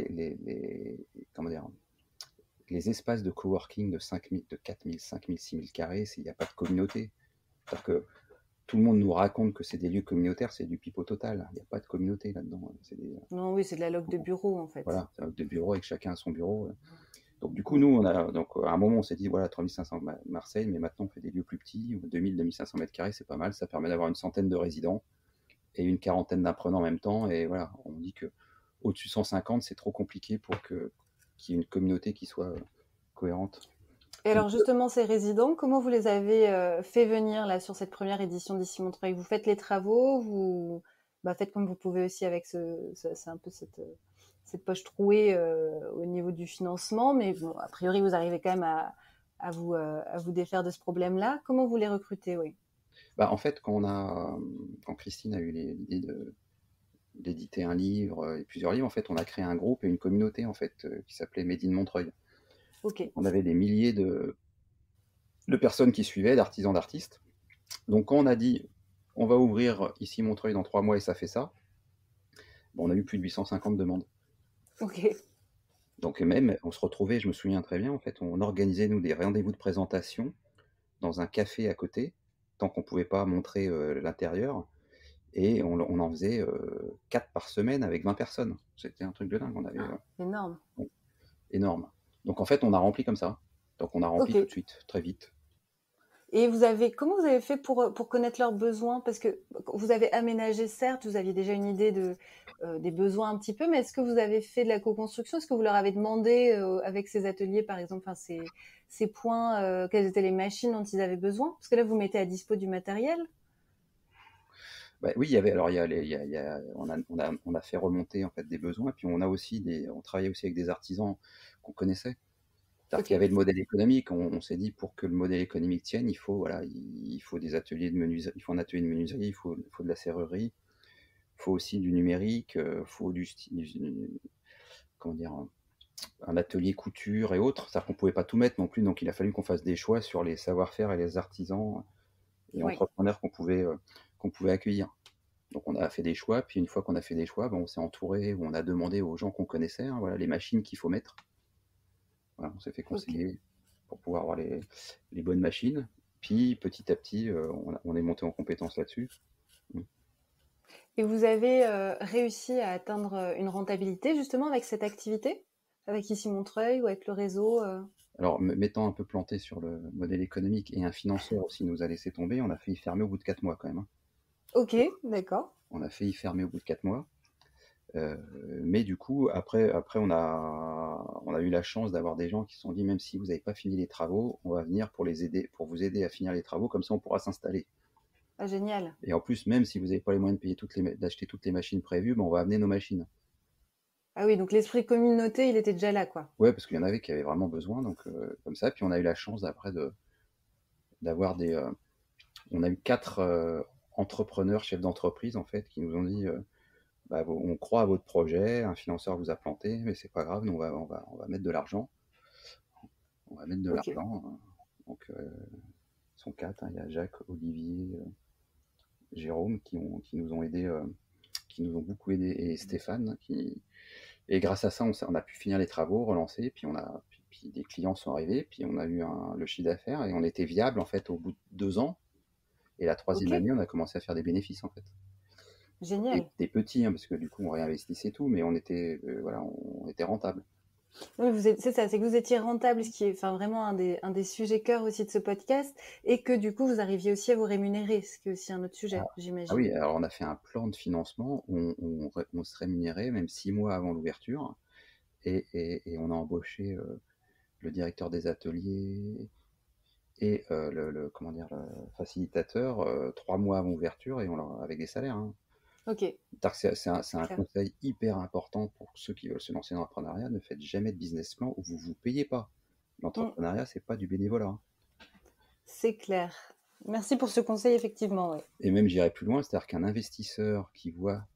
Speaker 2: comment dire, les espaces de coworking de 5000, de 4000, 5000, 6000 carrés, il n'y a pas de communauté. C'est-à-dire que tout le monde nous raconte que c'est des lieux communautaires, c'est du pipeau total. Il n'y a pas de communauté là-dedans.
Speaker 1: Non, oui, c'est de la log de bureau en fait.
Speaker 2: Voilà, c'est un de bureaux avec chacun à son bureau. Donc du coup,
Speaker 1: Ouais.
Speaker 2: nous, donc, à un moment, on s'est dit, voilà, 3500 Marseille, mais maintenant, on fait des lieux plus petits, 2000, 2500 mètres carrés, c'est pas mal. Ça permet d'avoir une centaine de résidents et une quarantaine d'apprenants en même temps. Et voilà, on dit que au-dessus de 150, c'est trop compliqué pour qu'il y ait une communauté qui soit cohérente.
Speaker 1: Et
Speaker 2: Donc,
Speaker 1: alors justement, ces résidents, comment vous les avez fait venir là sur cette première édition d'Ici Montreuil? Vous faites les travaux, vous faites comme vous pouvez aussi avec c'est un peu cette poche trouée au niveau du financement, mais bon, a priori, vous arrivez quand même à vous défaire de ce problème-là. Comment vous les recrutez, oui?
Speaker 2: bah, en fait, quand Christine a eu l'idée d'éditer un livre et plusieurs livres, en fait, on a créé un groupe et une communauté en fait qui s'appelait Made in Montreuil.
Speaker 1: Ok,
Speaker 2: On avait des milliers de personnes qui suivaient, d'artisans, d'artistes. Donc quand on a dit on va ouvrir ici Montreuil dans 3 mois et ça fait ça, bon, on a eu plus de 850 demandes.
Speaker 1: ok,
Speaker 2: Donc même, on se retrouvait, je me souviens très bien, en fait, on organisait nous des rendez-vous de présentation dans un café à côté, tant qu'on ne pouvait pas montrer l'intérieur, et on en faisait 4 par semaine avec 20 personnes. C'était un truc de dingue, on avait
Speaker 1: énorme.
Speaker 2: bon, énorme. Donc en fait, on a rempli comme ça. Donc on a rempli
Speaker 1: Ok.
Speaker 2: tout de suite, très vite.
Speaker 1: Et comment vous avez fait pour connaître leurs besoins? Parce que vous avez aménagé, certes, vous aviez déjà une idée des besoins un petit peu, mais est-ce que vous avez fait de la co-construction? Est-ce que vous leur avez demandé avec ces ateliers, par exemple, enfin, ces points, quelles étaient les machines dont ils avaient besoin? Parce que là, vous mettez à dispo du matériel.
Speaker 2: Bah, oui, il y avait, alors on a fait remonter en fait des besoins, puis on travaillait aussi avec des artisans qu'on connaissait. C'est-à-dire qu'il y
Speaker 1: Ok,
Speaker 2: avait le modèle économique. On s'est dit pour que le modèle économique tienne, il faut des ateliers de menuiserie, il faut un atelier de menuiserie, il faut de la serrurerie, il faut aussi du numérique, il faut comment dire, un atelier couture et autres. C'est-à-dire qu'on ne pouvait pas tout mettre non plus, donc il a fallu qu'on fasse des choix sur les savoir-faire et les artisans et
Speaker 1: oui,
Speaker 2: entrepreneurs qu'on pouvait accueillir. Donc on a fait des choix, puis une fois qu'on a fait des choix, ben, on s'est entouré, ou on a demandé aux gens qu'on connaissait, hein, voilà, les machines qu'il faut mettre. Voilà, on s'est fait
Speaker 1: ok.
Speaker 2: conseiller pour pouvoir avoir les bonnes machines. Puis petit à petit, on est monté en compétence là-dessus. Mm.
Speaker 1: Et vous avez réussi à atteindre une rentabilité justement avec cette activité? Avec Ici Montreuil ou avec le réseau
Speaker 2: Alors, m'étant un peu planté sur le modèle économique et un financeur aussi nous a laissé tomber, on a failli fermer au bout de 4 mois quand même, hein.
Speaker 1: Ok, d'accord.
Speaker 2: On a failli fermer au bout de 4 mois. Mais du coup, après on a eu la chance d'avoir des gens qui se sont dit, même si vous n'avez pas fini les travaux, on va venir pour vous aider à finir les travaux, comme ça on pourra s'installer.
Speaker 3: Ah, génial.
Speaker 2: Et en plus, même si vous n'avez pas les moyens de payer d'acheter toutes les machines prévues, on va amener nos machines.
Speaker 3: Ah oui, donc l'esprit communauté, il était déjà là, quoi.
Speaker 2: Ouais, parce qu'il y en avait qui avaient vraiment besoin, donc comme ça. Puis on a eu la chance après d'avoir on a eu 4 entrepreneurs, chefs d'entreprise en fait, qui nous ont dit, on croit à votre projet, un financeur vous a planté, mais c'est pas grave, nous on va mettre de l'argent. On va mettre de
Speaker 3: Ok.
Speaker 2: l'argent. Donc ils sont 4, hein. Il y a Jacques, Olivier, Jérôme qui nous ont aidés, qui nous ont beaucoup aidés, et Stéphane et grâce à ça on a pu finir les travaux, relancer, puis des clients sont arrivés, puis on a eu le chiffre d'affaires et on était viable en fait au bout de 2 ans. Et la troisième
Speaker 3: Ok.
Speaker 2: année, on a commencé à faire des bénéfices en fait. Et
Speaker 3: Génial.
Speaker 2: des petits, hein, parce que du coup on réinvestissait tout, mais voilà, on était rentable.
Speaker 3: Oui, c'est ça, c'est que vous étiez rentable, ce qui est enfin, vraiment un des sujets cœur aussi de ce podcast, et que du coup, vous arriviez aussi à vous rémunérer, ce qui est aussi un autre
Speaker 2: Ah,
Speaker 3: sujet,
Speaker 2: ah
Speaker 3: j'imagine.
Speaker 2: oui, alors on a fait un plan de financement où on se rémunérait même 6 mois avant l'ouverture, et on a embauché le directeur des ateliers et comment dire, le facilitateur 3 mois avant l'ouverture, avec des salaires, hein.
Speaker 3: Ok,
Speaker 2: C'est un
Speaker 3: clair.
Speaker 2: conseil hyper important pour ceux qui veulent se lancer dans l'entrepreneuriat. Ne faites jamais de business plan où vous vous payez pas.
Speaker 3: Mm,
Speaker 2: L'entrepreneuriat, c'est pas du bénévolat, hein.
Speaker 3: c'est clair. Merci pour ce conseil, effectivement, oui.
Speaker 2: Et même j'irai plus loin, c'est-à-dire qu'un investisseur qui voit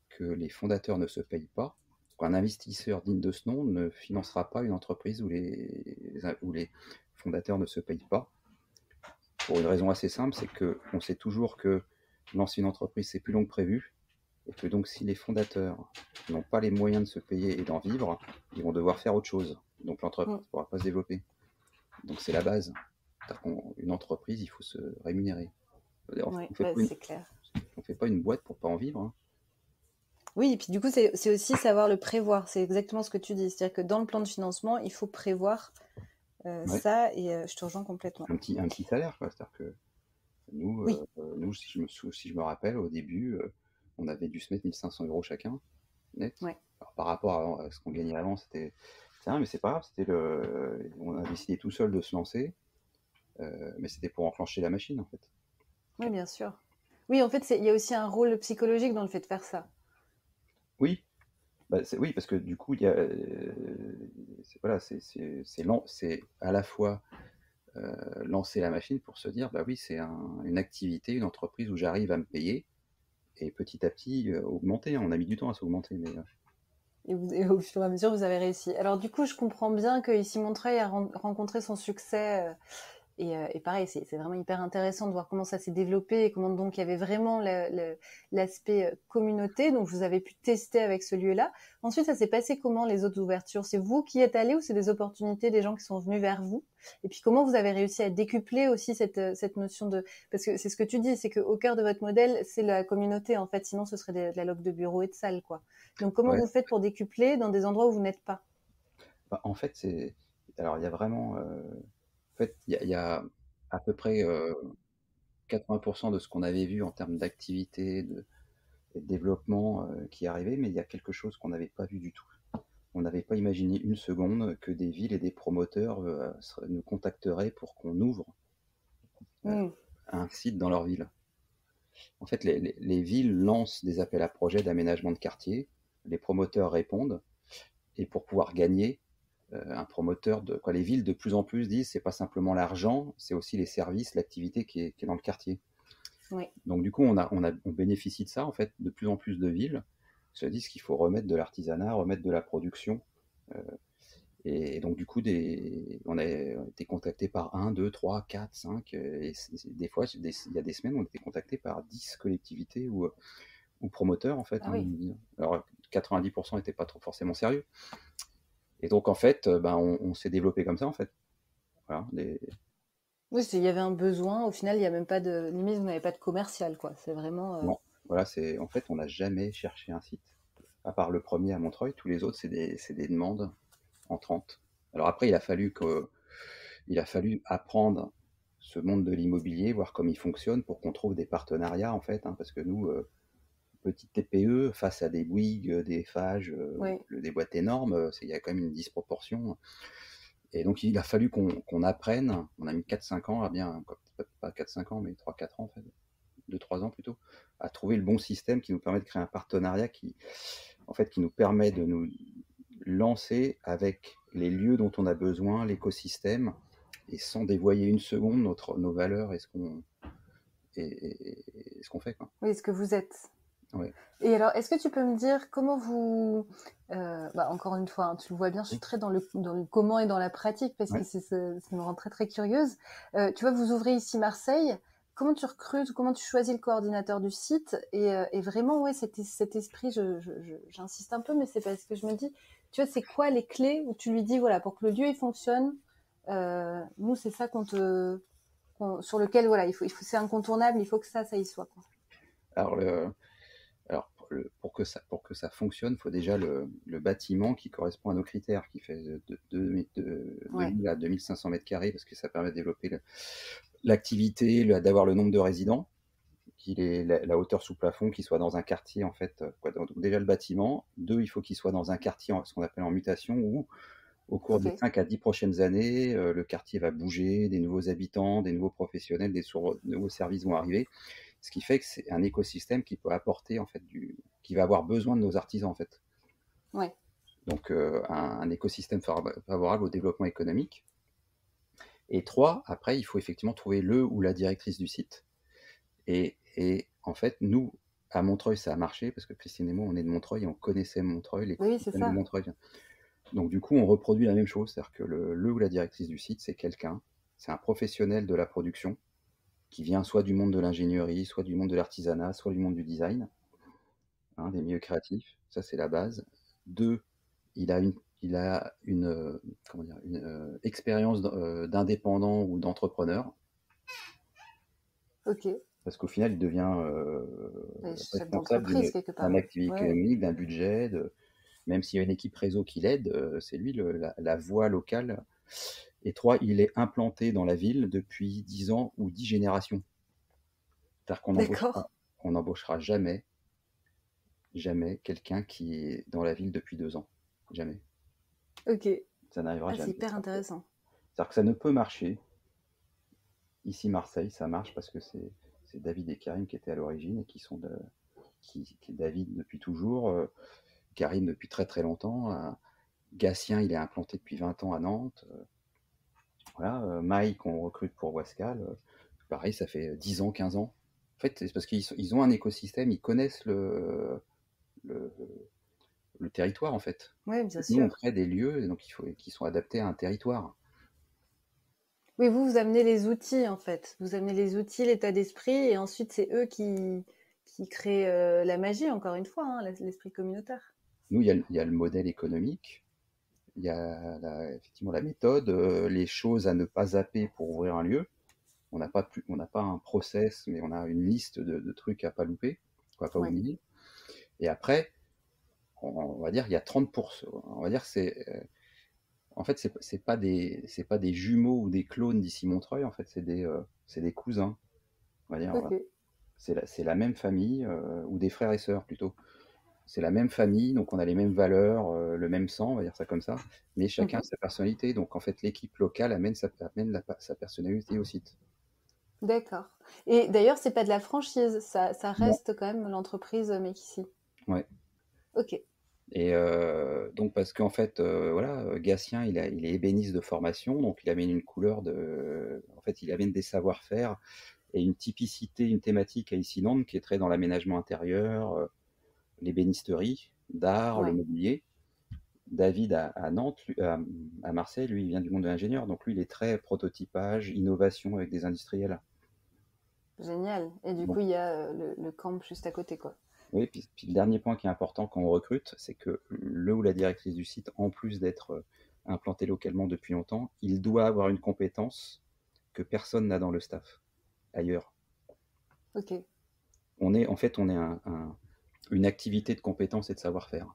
Speaker 2: que les fondateurs ne se payent pas, un investisseur digne de ce nom ne financera pas une entreprise où les fondateurs ne se payent pas. Pour une raison assez simple, c'est qu'on sait toujours que lancer une entreprise, c'est plus long que prévu. Et que donc, si les fondateurs n'ont pas les moyens de se payer et d'en vivre, ils vont devoir faire autre chose. Donc, l'entreprise
Speaker 3: Mm,
Speaker 2: ne pourra pas se développer. Donc, c'est la base. Une entreprise, il faut se rémunérer. On
Speaker 3: ouais,
Speaker 2: ne fait,
Speaker 3: c'est clair.
Speaker 2: fait pas une boîte pour pas en vivre, hein.
Speaker 3: Oui, et puis du coup, c'est aussi savoir le prévoir. C'est exactement ce que tu dis. C'est-à-dire que dans le plan de financement, il faut prévoir
Speaker 2: Ouais.
Speaker 3: ça, et je te rejoins complètement.
Speaker 2: Un petit salaire, quoi. C'est-à-dire que
Speaker 3: Oui,
Speaker 2: nous si je me rappelle, au début, on avait dû se mettre 1 500 € chacun, net.
Speaker 3: ouais.
Speaker 2: Alors, par rapport à ce qu'on gagnait avant, c'est rien, mais c'est pas grave. On a décidé tout seul de se lancer, mais c'était pour enclencher la machine, en fait.
Speaker 3: Oui, bien sûr. Oui, en fait, il y a aussi un rôle psychologique dans le fait de faire ça.
Speaker 2: Oui, oui, parce que du coup, il y a, voilà, c'est à la fois lancer la machine pour se dire, bah oui, c'est une activité, une entreprise où j'arrive à me payer, et petit à petit augmenter, hein. On a mis du temps à s'augmenter, mais
Speaker 3: Et au fur et à mesure, vous avez réussi. Alors du coup, je comprends bien que Ici Montreuil a rencontré son succès. Et pareil, c'est vraiment hyper intéressant de voir comment ça s'est développé et comment donc il y avait vraiment l'aspect communauté. Donc vous avez pu tester avec ce lieu-là. Ensuite, ça s'est passé comment les autres ouvertures? C'est vous qui êtes allé ou c'est des opportunités des gens qui sont venus vers vous? Et puis comment vous avez réussi à décupler aussi cette notion de... Parce que c'est ce que tu dis, c'est qu'au cœur de votre modèle, c'est la communauté en fait. Sinon, ce serait de la loc de bureau et de salle, quoi. Donc comment
Speaker 2: ouais.
Speaker 3: vous faites pour décupler dans des endroits où vous n'êtes pas?
Speaker 2: En fait, alors il y a vraiment, en fait, il y a à peu près 80% de ce qu'on avait vu en termes d'activité, et de développement qui arrivait, mais il y a quelque chose qu'on n'avait pas vu du tout. On n'avait pas imaginé une seconde que des villes et des promoteurs nous contacteraient pour qu'on ouvre euh,
Speaker 3: Hmm.
Speaker 2: un site dans leur ville. En fait, les villes lancent des appels à projets d'aménagement de quartier, les promoteurs répondent, et pour pouvoir gagner, un promoteur les villes de plus en plus disent, c'est pas simplement l'argent, c'est aussi les services, l'activité qui est dans le quartier.
Speaker 3: Oui.
Speaker 2: Donc du coup, on bénéficie de ça, en fait. De plus en plus de villes se disent qu'il faut remettre de l'artisanat, remettre de la production. euh, et donc du coup, on a été contacté par 1, 2, 3, 4, 5, et des fois, il y a des semaines, on a été contacté par 10 collectivités ou promoteurs, en fait,
Speaker 3: Ah
Speaker 2: hein.
Speaker 3: oui.
Speaker 2: Alors 90% n'étaient pas trop forcément sérieux. Et donc en fait, on s'est développé comme ça, en fait. Voilà,
Speaker 3: Oui, il y avait un besoin. Au final, il n'y a même pas de limite, vous n'avez pas de commercial, quoi. C'est vraiment.
Speaker 2: non, voilà, en fait, on n'a jamais cherché un site. À part le premier à Montreuil, tous les autres, c'est des demandes entrantes. Alors après, il a fallu apprendre ce monde de l'immobilier, voir comment il fonctionne pour qu'on trouve des partenariats, en fait, hein, parce que nous, petite TPE face à des Bouygues, des Eiffage,
Speaker 3: Oui.
Speaker 2: des boîtes énormes, il y a quand même une disproportion. Et donc, il a fallu qu'on apprenne, on a mis 4-5 ans, à bien, pas 4-5 ans, mais 3-4 ans, en fait, 2-3 ans plutôt, à trouver le bon système qui nous permet de créer un partenariat en fait, qui nous permet de nous lancer avec les lieux dont on a besoin, l'écosystème, et sans dévoyer une seconde nos valeurs et ce qu'on fait, quoi.
Speaker 3: Oui, ce que vous êtes.
Speaker 2: Ouais.
Speaker 3: Et alors, est-ce que tu peux me dire comment vous... encore une fois, hein, tu le vois bien, je suis très dans le comment et dans la pratique, parce
Speaker 2: Ouais.
Speaker 3: que ça me rend très, très curieuse. Tu vois, vous ouvrez ici Marseille. Comment tu recrutes, comment tu choisis le coordinateur du site et vraiment, ouais, cet esprit, j'insiste un peu, mais c'est parce que je me dis, tu vois, c'est quoi les clés où tu lui dis, voilà, pour que le lieu il fonctionne, nous, c'est ça sur lequel, voilà, c'est incontournable, il faut que ça y soit, quoi.
Speaker 2: Alors, pour que ça fonctionne, il faut déjà le bâtiment qui correspond à nos critères, qui fait de 2000 à 2500 mètres carrés, parce que ça permet de développer l'activité, d'avoir le nombre de résidents, qu'il ait la hauteur sous plafond, qu'il soit dans un quartier, en fait. Donc déjà le bâtiment. 2, il faut qu'il soit dans un quartier, ce qu'on appelle en mutation, où au cours des 5 à 10 prochaines années, le quartier va bouger, des nouveaux habitants, des nouveaux professionnels, des nouveaux services vont arriver. Ce qui fait que c'est un écosystème qui peut apporter, en fait, qui va avoir besoin de nos artisans, en fait.
Speaker 3: Ouais.
Speaker 2: Donc, un écosystème favorable au développement économique. Et 3, après, il faut effectivement trouver le ou la directrice du site. Et en fait, nous, à Montreuil, ça a marché, parce que Christine et moi, on est de Montreuil et on connaissait Montreuil, l'écosystème de Montreuil. Donc, du coup, on reproduit la même chose, c'est-à-dire que le ou la directrice du site, c'est un professionnel de la production, qui vient soit du monde de l'ingénierie, soit du monde de l'artisanat, soit du monde du design, hein, des milieux créatifs. Ça, c'est la base. 2, il a une expérience d'indépendant ou d'entrepreneur.
Speaker 3: Ok.
Speaker 2: Parce qu'au final, il devient
Speaker 3: chef
Speaker 2: responsable
Speaker 3: d'entreprise, quelque part.
Speaker 2: d'une activité économique, d'un budget, même s'il y a une équipe réseau qui l'aide, c'est lui la voix locale. Et 3, il est implanté dans la ville depuis 10 ans ou 10 générations. C'est-à-dire qu'on n'embauchera jamais quelqu'un qui est dans la ville depuis 2 ans. Jamais.
Speaker 3: Ok.
Speaker 2: Ça n'arrivera jamais.
Speaker 3: C'est hyper intéressant.
Speaker 2: C'est-à-dire que ça ne peut marcher. Ici, Marseille, ça marche parce que c'est David et Karim qui étaient à l'origine et qui est David depuis toujours, Karim depuis très très longtemps. Gatien, il est implanté depuis 20 ans à Nantes. Voilà, Mike, qu'on recrute pour Wascal, pareil, ça fait 10 ans, 15 ans. En fait, c'est parce qu'ils ont un écosystème, ils connaissent le territoire, en fait.
Speaker 3: Oui, bien sûr.
Speaker 2: Nous, on crée des lieux donc qui sont adaptés à un territoire.
Speaker 3: Oui, vous amenez les outils, en fait. Vous amenez les outils, l'état d'esprit, et ensuite, c'est eux qui créent la magie, encore une fois, hein, l'esprit communautaire.
Speaker 2: Nous, il y a le modèle économique, il y a effectivement la méthode, les choses à ne pas zapper pour ouvrir un lieu. On n'a pas un process, mais on a une liste de trucs à pas louper, à pas oublier. Et après, on va dire, il y a 30%. On va dire, en fait, c'est pas des jumeaux ou des clones d'ici Montreuil. En fait, c'est des cousins. On va dire, voilà. C'est la même famille, ou des frères et sœurs plutôt. C'est la même famille, donc on a les mêmes valeurs, le même sang, on va dire ça comme ça, mais chacun a sa personnalité. Donc en fait, l'équipe locale amène sa personnalité au site.
Speaker 3: D'accord. Et d'ailleurs, c'est pas de la franchise, ça reste quand même l'entreprise Make Ici.
Speaker 2: Ouais.
Speaker 3: Ok.
Speaker 2: Et donc parce qu'en fait, voilà, Gatien, il est ébéniste de formation, donc il amène une couleur en fait, il amène des savoir-faire et une typicité, une thématique à ici Nantes qui est très dans l'aménagement intérieur, l'ébénisterie, d'art, le mobilier. David à Nantes, à Marseille, lui, il vient du monde de l'ingénieur, donc lui, il est très prototypage, innovation avec des industriels.
Speaker 3: Génial. Et du coup, il y a le camp juste à côté, quoi.
Speaker 2: Oui, puis le dernier point qui est important quand on recrute, c'est que le ou la directrice du site, en plus d'être implanté localement depuis longtemps, il doit avoir une compétence que personne n'a dans le staff, ailleurs.
Speaker 3: Ok.
Speaker 2: On est une activité de compétences et de savoir-faire.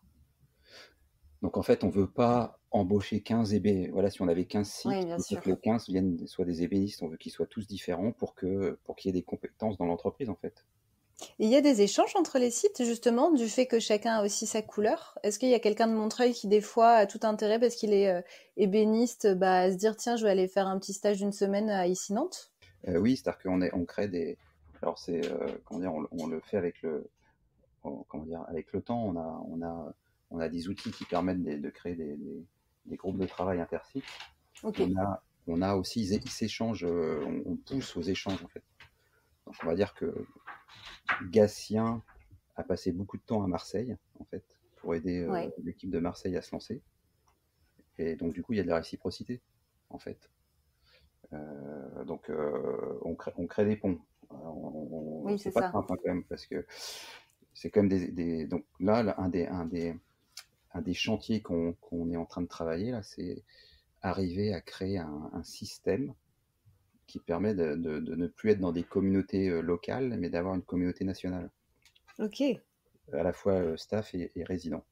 Speaker 2: Donc en fait, on ne veut pas embaucher 15 ébénistes. Voilà, si on avait 15 sites, il faut que les 15 viennent soit des ébénistes, on veut qu'ils soient tous différents pour qu'il y ait des compétences dans l'entreprise, en fait.
Speaker 3: Et il y a des échanges entre les sites, justement, du fait que chacun a aussi sa couleur? Est-ce qu'il y a quelqu'un de Montreuil qui, des fois, a tout intérêt, parce qu'il est ébéniste, à se dire, tiens, je vais aller faire un petit stage d'une semaine à ici Nantes?
Speaker 2: Oui, c'est-à-dire on crée des. Alors, comment dire, on le fait comment dire, avec le temps. On a des outils qui permettent de créer des groupes de travail intersites.
Speaker 3: Ok,
Speaker 2: On a aussi, ils s'échangent, on pousse aux échanges, en fait. Donc, on va dire que Gatien a passé beaucoup de temps à Marseille, en fait, pour aider
Speaker 3: ouais,
Speaker 2: l'équipe de Marseille à se lancer. Et donc, du coup, il y a de la réciprocité, en fait. Donc, on crée des ponts.
Speaker 3: oui, c'est
Speaker 2: C'est pas
Speaker 3: ça.
Speaker 2: simple, hein, quand même, parce que c'est quand même donc là, un des chantiers qu'on est en train de travailler, là, c'est arriver à créer un système qui permet de ne plus être dans des communautés locales, mais d'avoir une communauté nationale,
Speaker 3: Ok.
Speaker 2: à la fois staff et résident.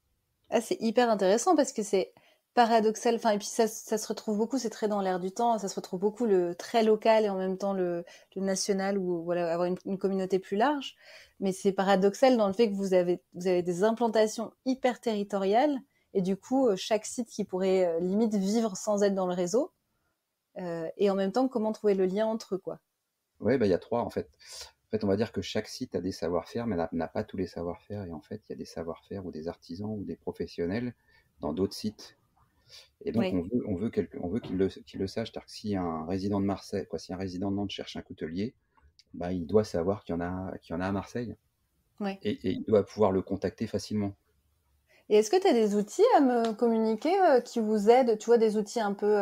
Speaker 3: Ah, c'est hyper intéressant parce que c'est paradoxal. Enfin, et puis ça se retrouve beaucoup, c'est très dans l'air du temps. Ça se retrouve beaucoup le très local et en même temps le national, ou voilà, avoir une communauté plus large. Mais c'est paradoxal dans le fait que vous avez des implantations hyper territoriales et du coup, chaque site qui pourrait limite vivre sans être dans le réseau. Et en même temps, comment trouver le lien entre eux, quoi.
Speaker 2: Ouais, bah, il y a trois, en fait. En fait, on va dire que chaque site a des savoir-faire, mais n'a pas tous les savoir-faire. Et en fait, il y a des savoir-faire ou des artisans ou des professionnels dans d'autres sites. Et donc,
Speaker 3: Oui,
Speaker 2: on veut qu'il le sache. C'est-à-dire que si un résident de Marseille, si un résident de Nantes cherche un coutelier, bah, il doit savoir qu'il y en a à Marseille.
Speaker 3: oui.
Speaker 2: Et il doit pouvoir le contacter facilement.
Speaker 3: Et est-ce que tu as des outils à me communiquer qui vous aident? Tu vois, des outils un peu.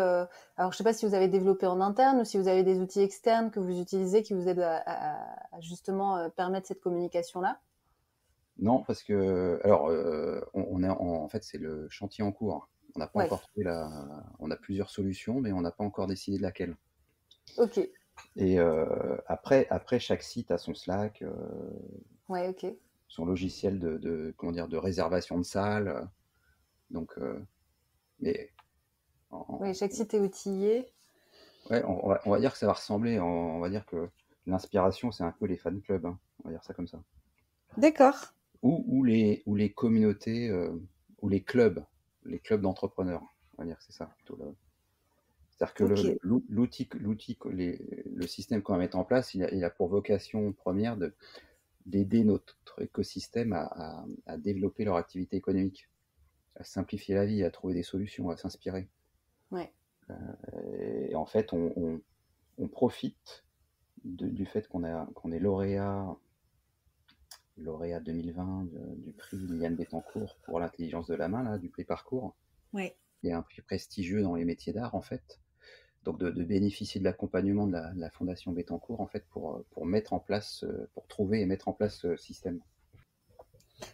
Speaker 3: Alors, je sais pas si vous avez développé en interne ou si vous avez des outils externes que vous utilisez qui vous aident à justement permettre cette communication-là.
Speaker 2: Non, parce que, alors, en fait, c'est le chantier en cours. On n'a pas
Speaker 3: Ouais,
Speaker 2: encore trouvé on a plusieurs solutions, mais on n'a pas encore décidé de laquelle.
Speaker 3: ok.
Speaker 2: Et après, chaque site a son Slack,
Speaker 3: Ouais, ok.
Speaker 2: son logiciel comment dire, de réservation de salle. Donc, mais
Speaker 3: Oui,
Speaker 2: en-
Speaker 3: chaque site est outillé.
Speaker 2: ouais, on va dire que ça va ressembler. On va dire que l'inspiration, c'est un peu les fan clubs, hein. On va dire ça comme ça.
Speaker 3: D'accord.
Speaker 2: Ou les communautés, ou les clubs d'entrepreneurs. On va dire que c'est ça plutôt. C'est-à-dire que
Speaker 3: Ok.
Speaker 2: le système qu'on va mettre en place, il a pour vocation première d'aider notre écosystème à développer leur activité économique, à simplifier la vie, à trouver des solutions, à s'inspirer.
Speaker 3: Ouais.
Speaker 2: Et en fait, on profite du fait qu'on est lauréat 2020 du prix Liliane Bettencourt pour l'intelligence de la main, là, du prix Parcours,
Speaker 3: Ouais.
Speaker 2: qui est un prix prestigieux dans les métiers d'art, en fait. Donc de bénéficier de l'accompagnement de la Fondation Bettencourt, en fait, pour mettre en place, pour trouver et mettre en place ce système. Mm.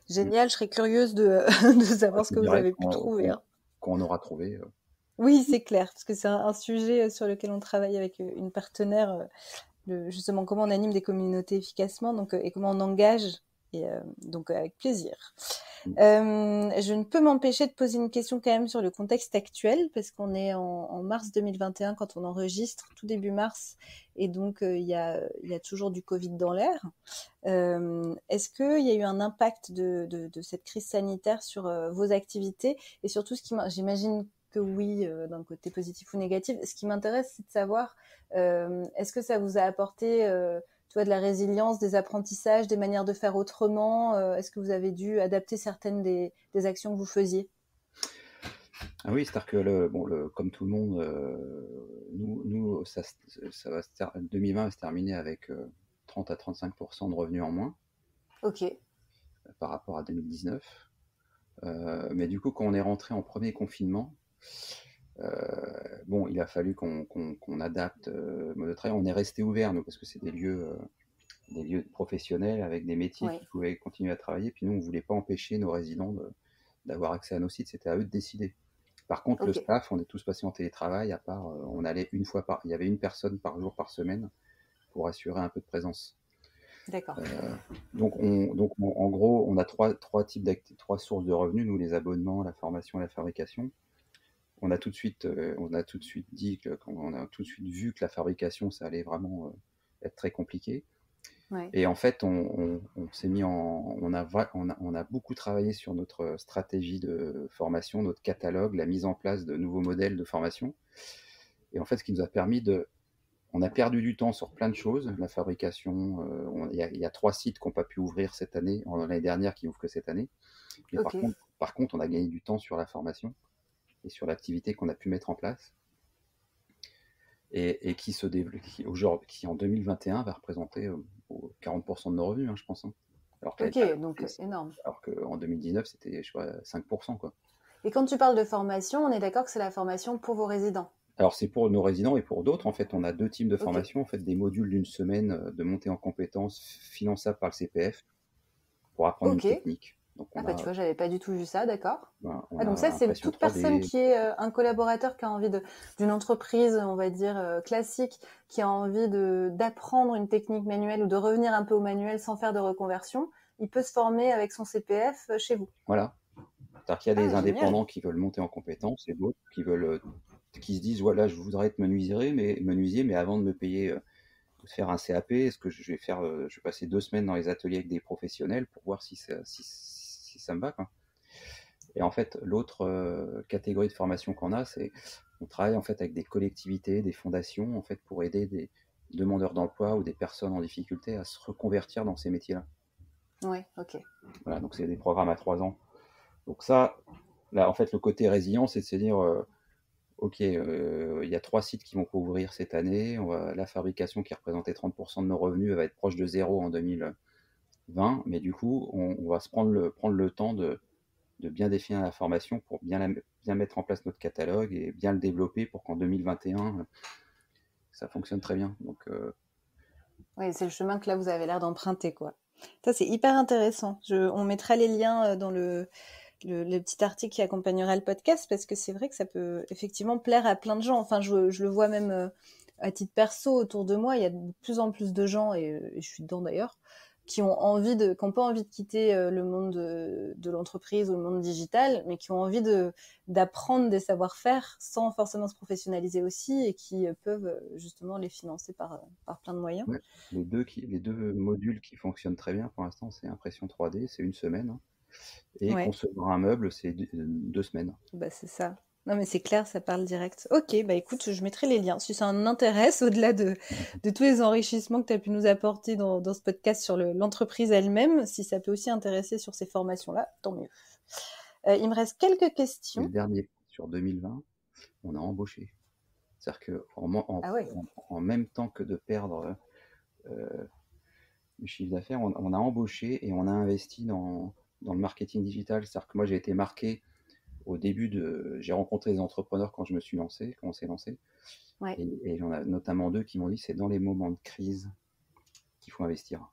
Speaker 3: Génial. Je serais curieuse de, de savoir ce
Speaker 2: Je
Speaker 3: que vous
Speaker 2: dirais
Speaker 3: avez pu trouver, hein.
Speaker 2: qu'on aura trouvé.
Speaker 3: Oui, c'est clair, parce que c'est un sujet sur lequel on travaille avec une partenaire. Justement comment on anime des communautés efficacement, donc, et comment on engage. Et donc avec plaisir.
Speaker 2: Mm.
Speaker 3: Je ne peux m'empêcher de poser une question quand même sur le contexte actuel, parce qu'on est en mars 2021 quand on enregistre, tout début mars, et donc il y a toujours du Covid dans l'air. Est-ce qu'il y a eu un impact de cette crise sanitaire sur vos activités? Et surtout, j'imagine que oui, d'un côté positif ou négatif. Ce qui m'intéresse, c'est de savoir, est-ce que ça vous a apporté tu vois, de la résilience, des apprentissages, des manières de faire autrement? Est-ce que vous avez dû adapter certaines des actions que vous faisiez?
Speaker 2: Ah oui, c'est-à-dire que comme tout le monde, nous, 2020 va se terminer avec 30 à 35% de revenus en moins
Speaker 3: Ok,
Speaker 2: par rapport à 2019. Mais du coup, quand on est rentré en premier confinement, bon, il a fallu qu'on adapte le mode de travail. On est resté ouvert, nous, parce que c'est des lieux professionnels avec des métiers
Speaker 3: ouais,
Speaker 2: qui pouvaient continuer à travailler. Puis nous, on ne voulait pas empêcher nos résidents d'avoir accès à nos sites. C'était à eux de décider. Par contre, le
Speaker 3: ok,
Speaker 2: staff, on est tous passés en télétravail, à part, on allait il y avait une personne par jour, par semaine, pour assurer un peu de présence.
Speaker 3: d'accord.
Speaker 2: En gros, on a trois sources de revenus, nous, les abonnements, la formation et la fabrication. On a tout de suite vu que la fabrication, ça allait vraiment être très compliqué.
Speaker 3: Ouais.
Speaker 2: Et en fait, on s'est mis on a beaucoup travaillé sur notre stratégie de formation, notre catalogue, la mise en place de nouveaux modèles de formation. Et en fait, ce qui nous a permis on a perdu du temps sur plein de choses, la fabrication. Il y a 3 sites qui n'ont pas pu ouvrir cette année, l'année dernière qui ouvrent que cette année. Mais
Speaker 3: Ok.
Speaker 2: par contre, on a gagné du temps sur la formation et sur l'activité qu'on a pu mettre en place et qui se développe, qui en 2021 va représenter 40% de nos revenus, hein, je pense. Hein. Alors
Speaker 3: Ok, donc énorme.
Speaker 2: alors qu'en 2019, c'était, je sais pas, 5%, quoi.
Speaker 3: Et quand tu parles de formation, on est d'accord que c'est la formation pour vos résidents?
Speaker 2: Alors, c'est pour nos résidents et pour d'autres. En fait, on a 2 types de
Speaker 3: Ok.
Speaker 2: formation. En fait, des modules d'une semaine de montée en compétences finançables par le CPF pour apprendre une
Speaker 3: Ok.
Speaker 2: technique. Donc,
Speaker 3: Ah bah tu vois, j'avais pas du tout vu ça, d'accord.
Speaker 2: on
Speaker 3: Ah donc
Speaker 2: a
Speaker 3: ça, c'est
Speaker 2: impression
Speaker 3: toute personne
Speaker 2: 3D.
Speaker 3: qui est un collaborateur qui a envie d'une entreprise, on va dire, classique, qui a envie d'apprendre une technique manuelle ou de revenir un peu au manuel sans faire de reconversion, il peut se former avec son CPF chez vous.
Speaker 2: Voilà. C'est-à-dire qu'il y a des
Speaker 3: Ah, génial.
Speaker 2: indépendants qui veulent monter en compétences et d'autres qui se disent, voilà, je voudrais être menuisier, mais avant de me payer, de faire un CAP, est-ce que je vais passer 2 semaines dans les ateliers avec des professionnels pour voir si ça me va, quoi. Et en fait, l'autre catégorie de formation qu'on a, c'est on travaille en fait avec des collectivités, des fondations, en fait, pour aider des demandeurs d'emploi ou des personnes en difficulté à se reconvertir dans ces métiers-là.
Speaker 3: Ouais, ok.
Speaker 2: Voilà, donc c'est des programmes à 3 ans. Donc ça, là, en fait, le côté résilient, c'est de se dire, ok, il y a 3 sites qui vont pas ouvrir cette année. La fabrication qui représentait 30% de nos revenus va être proche de zéro en 2020, mais du coup, on va se prendre le temps de bien définir la formation pour bien mettre en place notre catalogue et bien le développer pour qu'en 2021, ça fonctionne très bien. Donc,
Speaker 3: Oui, c'est le chemin que là, vous avez l'air d'emprunter, quoi. Ça, c'est hyper intéressant. On mettra les liens dans le petit article qui accompagnera le podcast parce que c'est vrai que ça peut effectivement plaire à plein de gens. Enfin, je le vois même à titre perso autour de moi. Il y a de plus en plus de gens, et je suis dedans d'ailleurs, qui ont qui ont pas envie de quitter le monde de l'entreprise ou le monde digital, mais qui ont envie d'apprendre des savoir-faire sans forcément se professionnaliser aussi et qui peuvent justement les financer par plein de moyens.
Speaker 2: ouais, les deux modules qui fonctionnent très bien pour l'instant, c'est impression 3D, c'est une semaine, hein, et
Speaker 3: Ouais.
Speaker 2: concevoir un meuble, c'est 2 semaines.
Speaker 3: Bah, c'est ça. Non, mais c'est clair, ça parle direct. Ok, bah écoute, je mettrai les liens. Si ça en intéresse, au-delà de tous les enrichissements que tu as pu nous apporter dans ce podcast sur l'entreprise elle-même, si ça peut aussi intéresser sur ces formations-là, tant mieux. Il me reste quelques
Speaker 2: Et le
Speaker 3: questions.
Speaker 2: dernier, sur 2020, on a embauché. C'est-à-dire
Speaker 3: Ah ouais,
Speaker 2: en même temps que de perdre euh, du chiffre d'affaires, on a embauché et on a investi dans le marketing digital. C'est-à-dire que moi, j'ai été marqué j'ai rencontré des entrepreneurs quand je me suis lancé, quand on s'est lancé,
Speaker 3: ouais,
Speaker 2: et il y en a notamment 2 qui m'ont dit c'est dans les moments de crise qu'il faut investir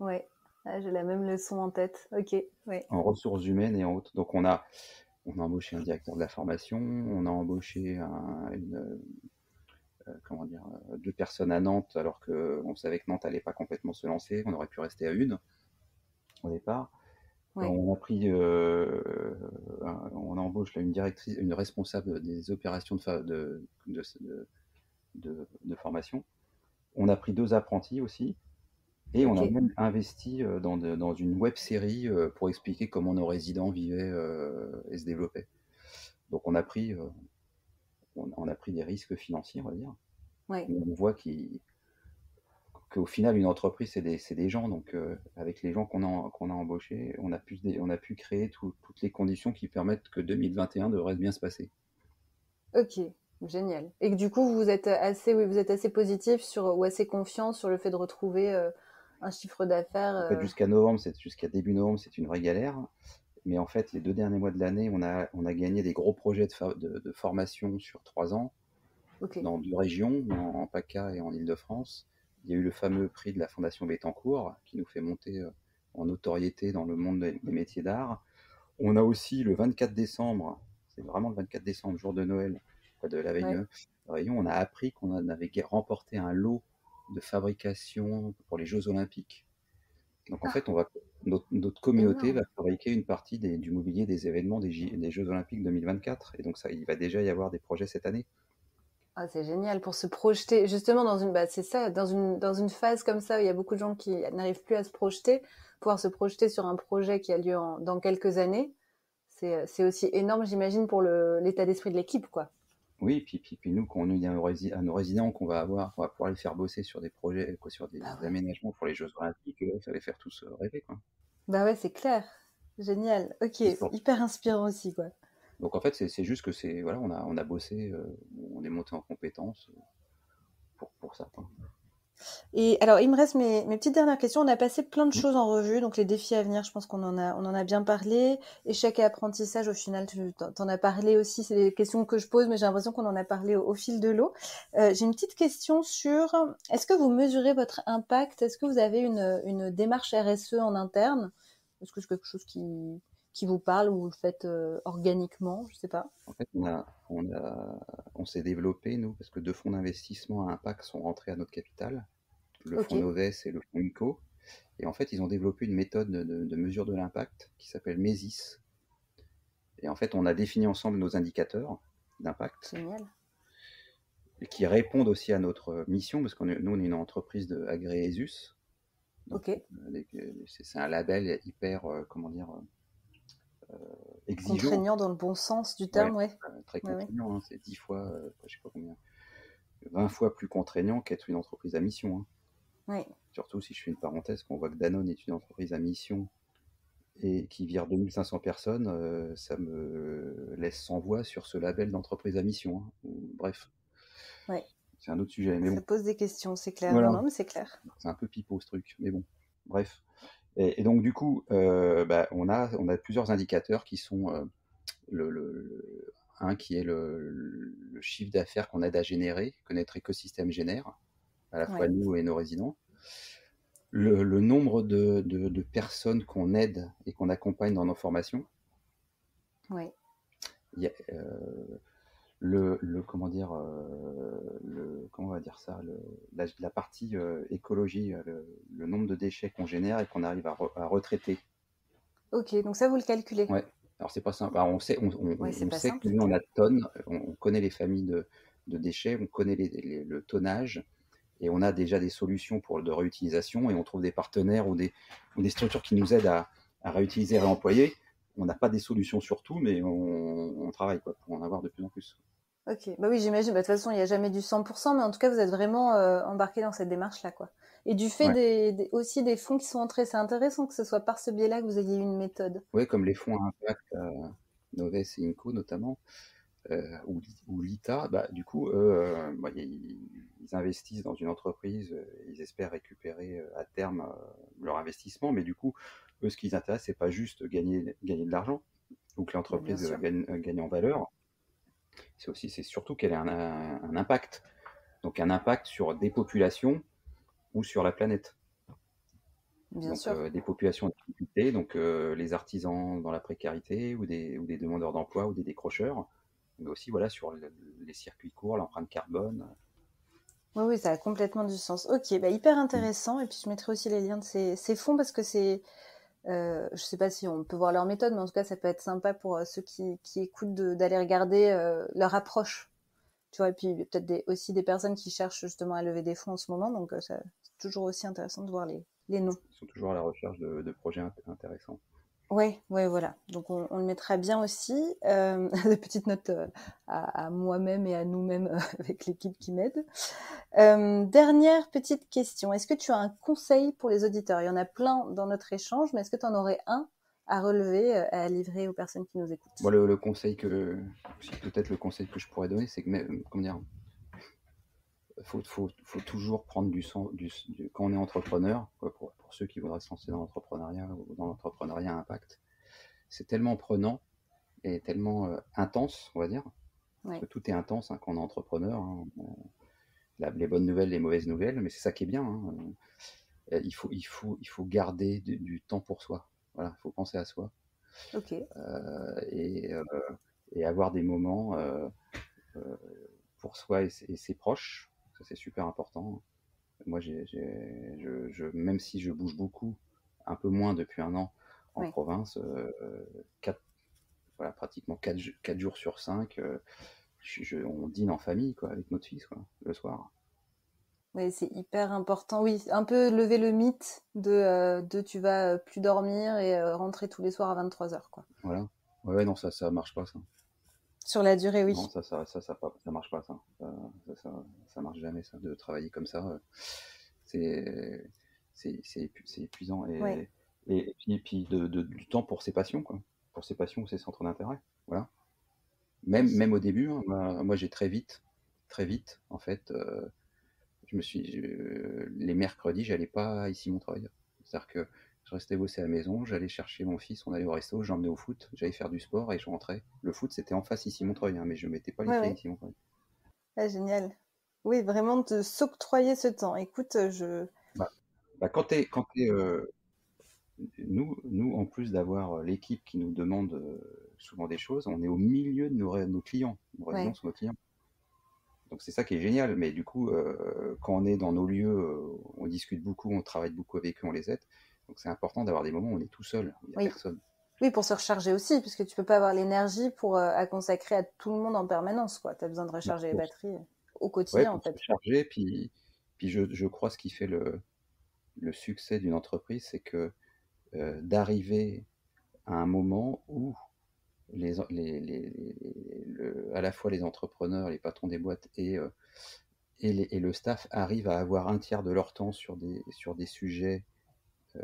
Speaker 3: ouais. Ah, j'ai la même leçon en tête. Ok, ouais.
Speaker 2: en ressources humaines et en autres. Donc on a embauché un directeur de la formation, on a embauché comment dire, 2 personnes à Nantes alors qu'on savait que Nantes n'allait pas complètement se lancer, on aurait pu rester à une au départ.
Speaker 3: Ouais.
Speaker 2: On embauche là, une directrice, une responsable des opérations de formation. On a pris 2 apprentis aussi. Et on
Speaker 3: Ok.
Speaker 2: a même investi dans une web série pour expliquer comment nos résidents vivaient et se développaient. Donc on a pris des risques financiers, on va dire.
Speaker 3: Ouais.
Speaker 2: Mais on voit qu'au final, une entreprise, c'est des gens. Donc avec les gens qu'on a embauchés, on a pu créer toutes les conditions qui permettent que 2021 devrait bien se passer.
Speaker 3: Ok. Génial. Et que du coup, oui, vous êtes assez positif ou assez confiant sur le fait de retrouver un chiffre d'affaires.
Speaker 2: En fait, jusqu'à début novembre, c'est une vraie galère. Mais en fait, les 2 derniers mois de l'année, on a gagné des gros projets de formation sur 3 ans
Speaker 3: Ok.
Speaker 2: dans 2 régions, en PACA et en Île-de-France. Il y a eu le fameux prix de la Fondation Bettencourt qui nous fait monter en notoriété dans le monde des métiers d'art. On a aussi le 24 décembre, c'est vraiment le 24 décembre, jour de Noël, près de la veille
Speaker 3: Ouais.
Speaker 2: de Réunion, on a appris qu'on avait remporté un lot de fabrication pour les Jeux Olympiques. Donc en
Speaker 3: Ah,
Speaker 2: fait, notre communauté va
Speaker 3: énorme.
Speaker 2: fabriquer une partie du mobilier des événements des Jeux Olympiques 2024. Et donc ça, il va déjà y avoir des projets cette année.
Speaker 3: Ah, c'est génial pour se projeter justement c'est ça, dans une phase comme ça où il y a beaucoup de gens qui n'arrivent plus à se projeter, pouvoir se projeter sur un projet qui a lieu dans quelques années, c'est aussi énorme, j'imagine, pour l'état d'esprit de l'équipe, quoi.
Speaker 2: Oui, puis nous, quand on dit à nos résidents qu'on va avoir, on va pouvoir les faire bosser sur des projets, quoi, sur des
Speaker 3: Bah ouais.
Speaker 2: aménagements pour les Jeux Olympiques, ça va les faire tous rêver, quoi.
Speaker 3: Bah ouais, c'est clair. Génial. Ok,
Speaker 2: Et
Speaker 3: c'est hyper inspirant aussi, quoi.
Speaker 2: donc en fait, c'est juste que voilà, on a bossé, on est monté en compétences pour ça, quoi.
Speaker 3: Et alors, il me reste mes petites dernières questions. On a passé plein de
Speaker 2: Mm.
Speaker 3: choses en revue, donc les défis à venir, je pense on en a bien parlé. Échec et apprentissage, au final, tu t'en as parlé aussi. C'est des questions que je pose, mais j'ai l'impression qu'on en a parlé au fil de l'eau. J'ai une petite question sur, est-ce que vous mesurez votre impact? Est-ce que vous avez une démarche RSE en interne? Est-ce que c'est quelque chose qui vous parle ou vous le faites organiquement? Je sais pas.
Speaker 2: En fait, on s'est développé, nous, parce que 2 fonds d'investissement à impact sont rentrés à notre capital, le
Speaker 3: Ok,
Speaker 2: fonds Noves et le fonds ICO. Et en fait, ils ont développé une méthode de mesure de l'impact qui s'appelle MESIS. Et en fait, on a défini ensemble nos indicateurs d'impact
Speaker 3: génial.
Speaker 2: et qui répondent aussi à notre mission, parce nous, on est une entreprise agréée ESUS. Donc,
Speaker 3: Ok,
Speaker 2: c'est un label hyper, comment dire, exigeant.
Speaker 3: contraignant dans le bon sens du
Speaker 2: Ouais,
Speaker 3: terme, ouais.
Speaker 2: très
Speaker 3: Ouais, ouais.
Speaker 2: contraignant, hein. C'est 10 fois, je sais pas combien, 20 fois plus contraignant qu'être une entreprise à mission, hein.
Speaker 3: Ouais.
Speaker 2: Surtout si je fais une parenthèse, qu'on voit que Danone est une entreprise à mission et qui vire 2500 personnes, ça me laisse sans voix sur ce label d'entreprise à mission, hein. Bref,
Speaker 3: Ouais.
Speaker 2: c'est un autre sujet, mais
Speaker 3: Ça
Speaker 2: bon,
Speaker 3: pose des questions, c'est clair. Non,
Speaker 2: voilà,
Speaker 3: non, mais c'est clair.
Speaker 2: c'est un peu pipeau ce truc, mais bon, bref. Et donc du coup, on a plusieurs indicateurs qui sont un qui est le chiffre d'affaires qu'on aide à générer, que notre écosystème génère, à la fois
Speaker 3: Ouais.
Speaker 2: nous et nos résidents. Le nombre de personnes qu'on aide et qu'on accompagne dans nos formations.
Speaker 3: Ouais.
Speaker 2: Il y a, comment dire, comment on va dire ça, la partie écologie, le nombre de déchets qu'on génère et qu'on arrive à retraiter.
Speaker 3: Ok, donc ça, vous le calculez.
Speaker 2: Ouais. Alors c'est pas simple. Alors,
Speaker 3: Ouais, c'est
Speaker 2: on
Speaker 3: pas
Speaker 2: sait que
Speaker 3: simple, c'est
Speaker 2: nous on
Speaker 3: clair.
Speaker 2: a tonnes, on connaît les familles de déchets, on connaît le tonnage et on a déjà des solutions de réutilisation et on trouve des partenaires ou des structures qui nous aident à réutiliser et réemployer. On n'a pas des solutions sur tout, mais on travaille quoi, pour en avoir de plus en plus.
Speaker 3: Ok, bah oui, j'imagine. Bah, de toute façon, il n'y a jamais du 100%, mais en tout cas, vous êtes vraiment embarqué dans cette démarche-là, quoi. Et du fait
Speaker 2: Ouais.
Speaker 3: aussi des fonds qui sont entrés, c'est intéressant que ce soit par ce biais-là que vous ayez eu une méthode.
Speaker 2: Ouais, comme les fonds à impact, Noves et Inco notamment, ou l'ITA, bah, du coup, eux, ils investissent dans une entreprise, ils espèrent récupérer à terme leur investissement, mais du coup, eux, ce qui les intéresse, c'est pas juste gagner de l'argent, ou que
Speaker 3: Bah, bien
Speaker 2: l'entreprise
Speaker 3: sûr.
Speaker 2: gagne en valeur, c'est surtout qu'elle ait un impact. Donc un impact sur des populations ou sur la planète.
Speaker 3: Bien
Speaker 2: Donc
Speaker 3: sûr.
Speaker 2: des populations en difficulté, donc les artisans dans la précarité ou des demandeurs d'emploi ou des décrocheurs, mais aussi voilà, sur les circuits courts, l'empreinte carbone.
Speaker 3: Oui, oui, ça a complètement du sens. Ok, bah hyper
Speaker 2: Mm.
Speaker 3: intéressant. Et puis je mettrai aussi les liens de ces fonds parce que je sais pas si on peut voir leur méthode, mais en tout cas, ça peut être sympa pour ceux qui écoutent d'aller regarder leur approche. Tu vois, et puis peut-être aussi des personnes qui cherchent justement à lever des fonds en ce moment, donc c'est toujours aussi intéressant de voir les noms.
Speaker 2: Ils sont toujours à la recherche de projets intéressants.
Speaker 3: Ouais, ouais, voilà. Donc on le mettra bien aussi. Des petites notes à moi-même et à nous-mêmes avec l'équipe qui m'aide. Dernière petite question. Est-ce que tu as un conseil pour les auditeurs? Il y en a plein dans notre échange, mais est-ce que tu en aurais un à relever, à livrer aux personnes qui nous écoutent?
Speaker 2: Moi, peut-être le conseil que je pourrais donner, c'est que, comment dire, faut toujours prendre quand on est entrepreneur, quoi, pour ceux qui voudraient se lancer dans l'entrepreneuriat ou dans l'entrepreneuriat à impact, c'est tellement prenant et tellement intense, on va dire, parce
Speaker 3: Ouais,
Speaker 2: que tout est intense hein, quand on est entrepreneur, hein. Les bonnes nouvelles, les mauvaises nouvelles, mais c'est ça qui est bien, hein. Il faut garder du temps pour soi. Voilà, il faut penser à soi
Speaker 3: ok,
Speaker 2: euh, et, euh, et avoir des moments euh, pour soi et ses proches. Ça, c'est super important. Moi, même si je bouge beaucoup, un peu moins depuis un an en
Speaker 3: ouais,
Speaker 2: province, voilà, pratiquement 4 jours sur 5, on dîne en famille, quoi, avec notre fils, quoi, le soir.
Speaker 3: Oui, c'est hyper important. Oui, un peu lever le mythe de tu vas plus dormir et rentrer tous les soirs à 23 heures, quoi.
Speaker 2: Voilà. Ouais, non, ça marche pas, ça.
Speaker 3: Sur la durée, oui.
Speaker 2: Non, ça marche pas, ça. Ça marche jamais, ça, de travailler comme ça. C'est, c'est épuisant.
Speaker 3: Ouais.
Speaker 2: Et puis du temps pour ses passions, quoi. Pour ses passions ou ses centres d'intérêt. Voilà.
Speaker 3: Oui.
Speaker 2: Même au début, hein, moi j'ai très vite, en fait, les mercredis, j'allais pas ici Montreuil. C'est-à-dire que je restais bosser à la maison, j'allais chercher mon fils, on allait au resto, j'emmenais au foot, j'allais faire du sport et je rentrais. Le foot, c'était en face ici Montreuil, hein, mais je mettais pas les
Speaker 3: Ouais,
Speaker 2: pieds
Speaker 3: ouais.
Speaker 2: ici Montreuil.
Speaker 3: Ah, génial. Oui, vraiment de s'octroyer ce temps. Écoute,
Speaker 2: Bah, quand nous, en plus d'avoir l'équipe qui nous demande souvent des choses, on est au milieu de nos clients. Nos réunions
Speaker 3: Ouais.
Speaker 2: sont nos clients. Donc c'est ça qui est génial. Mais du coup, quand on est dans nos lieux, on discute beaucoup, on travaille beaucoup avec eux, on les aide. Donc c'est important d'avoir des moments où on est tout seul, où il n'y a
Speaker 3: Oui.
Speaker 2: personne.
Speaker 3: Oui, pour se recharger aussi, puisque tu peux pas avoir l'énergie pour à consacrer à tout le monde en permanence, quoi. Tu as besoin de
Speaker 2: Bah,
Speaker 3: recharger les
Speaker 2: pour,
Speaker 3: batteries au
Speaker 2: ouais,
Speaker 3: quotidien, en
Speaker 2: pour se
Speaker 3: fait.
Speaker 2: charger. Puis je crois ce qui fait le succès d'une entreprise, c'est que d'arriver à un moment où à la fois les entrepreneurs, les patrons des boîtes et le staff arrivent à avoir un tiers de leur temps sur des sujets euh,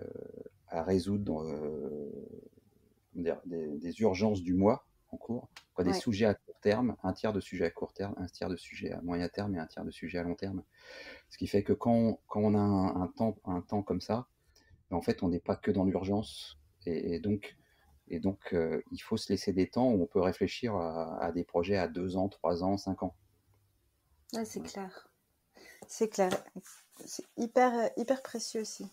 Speaker 2: à résoudre des urgences du mois en cours, quoi, des
Speaker 3: Ouais.
Speaker 2: sujets à court terme, un tiers de sujets à court terme, un tiers de sujets à moyen terme et un tiers de sujets à long terme. Ce qui fait que quand on a un temps comme ça, en fait, on n'est pas que dans l'urgence. Et donc, il faut se laisser des temps où on peut réfléchir à des projets à 2 ans, 3 ans, 5 ans.
Speaker 3: Ouais, c'est clair. C'est clair. C'est hyper précieux aussi.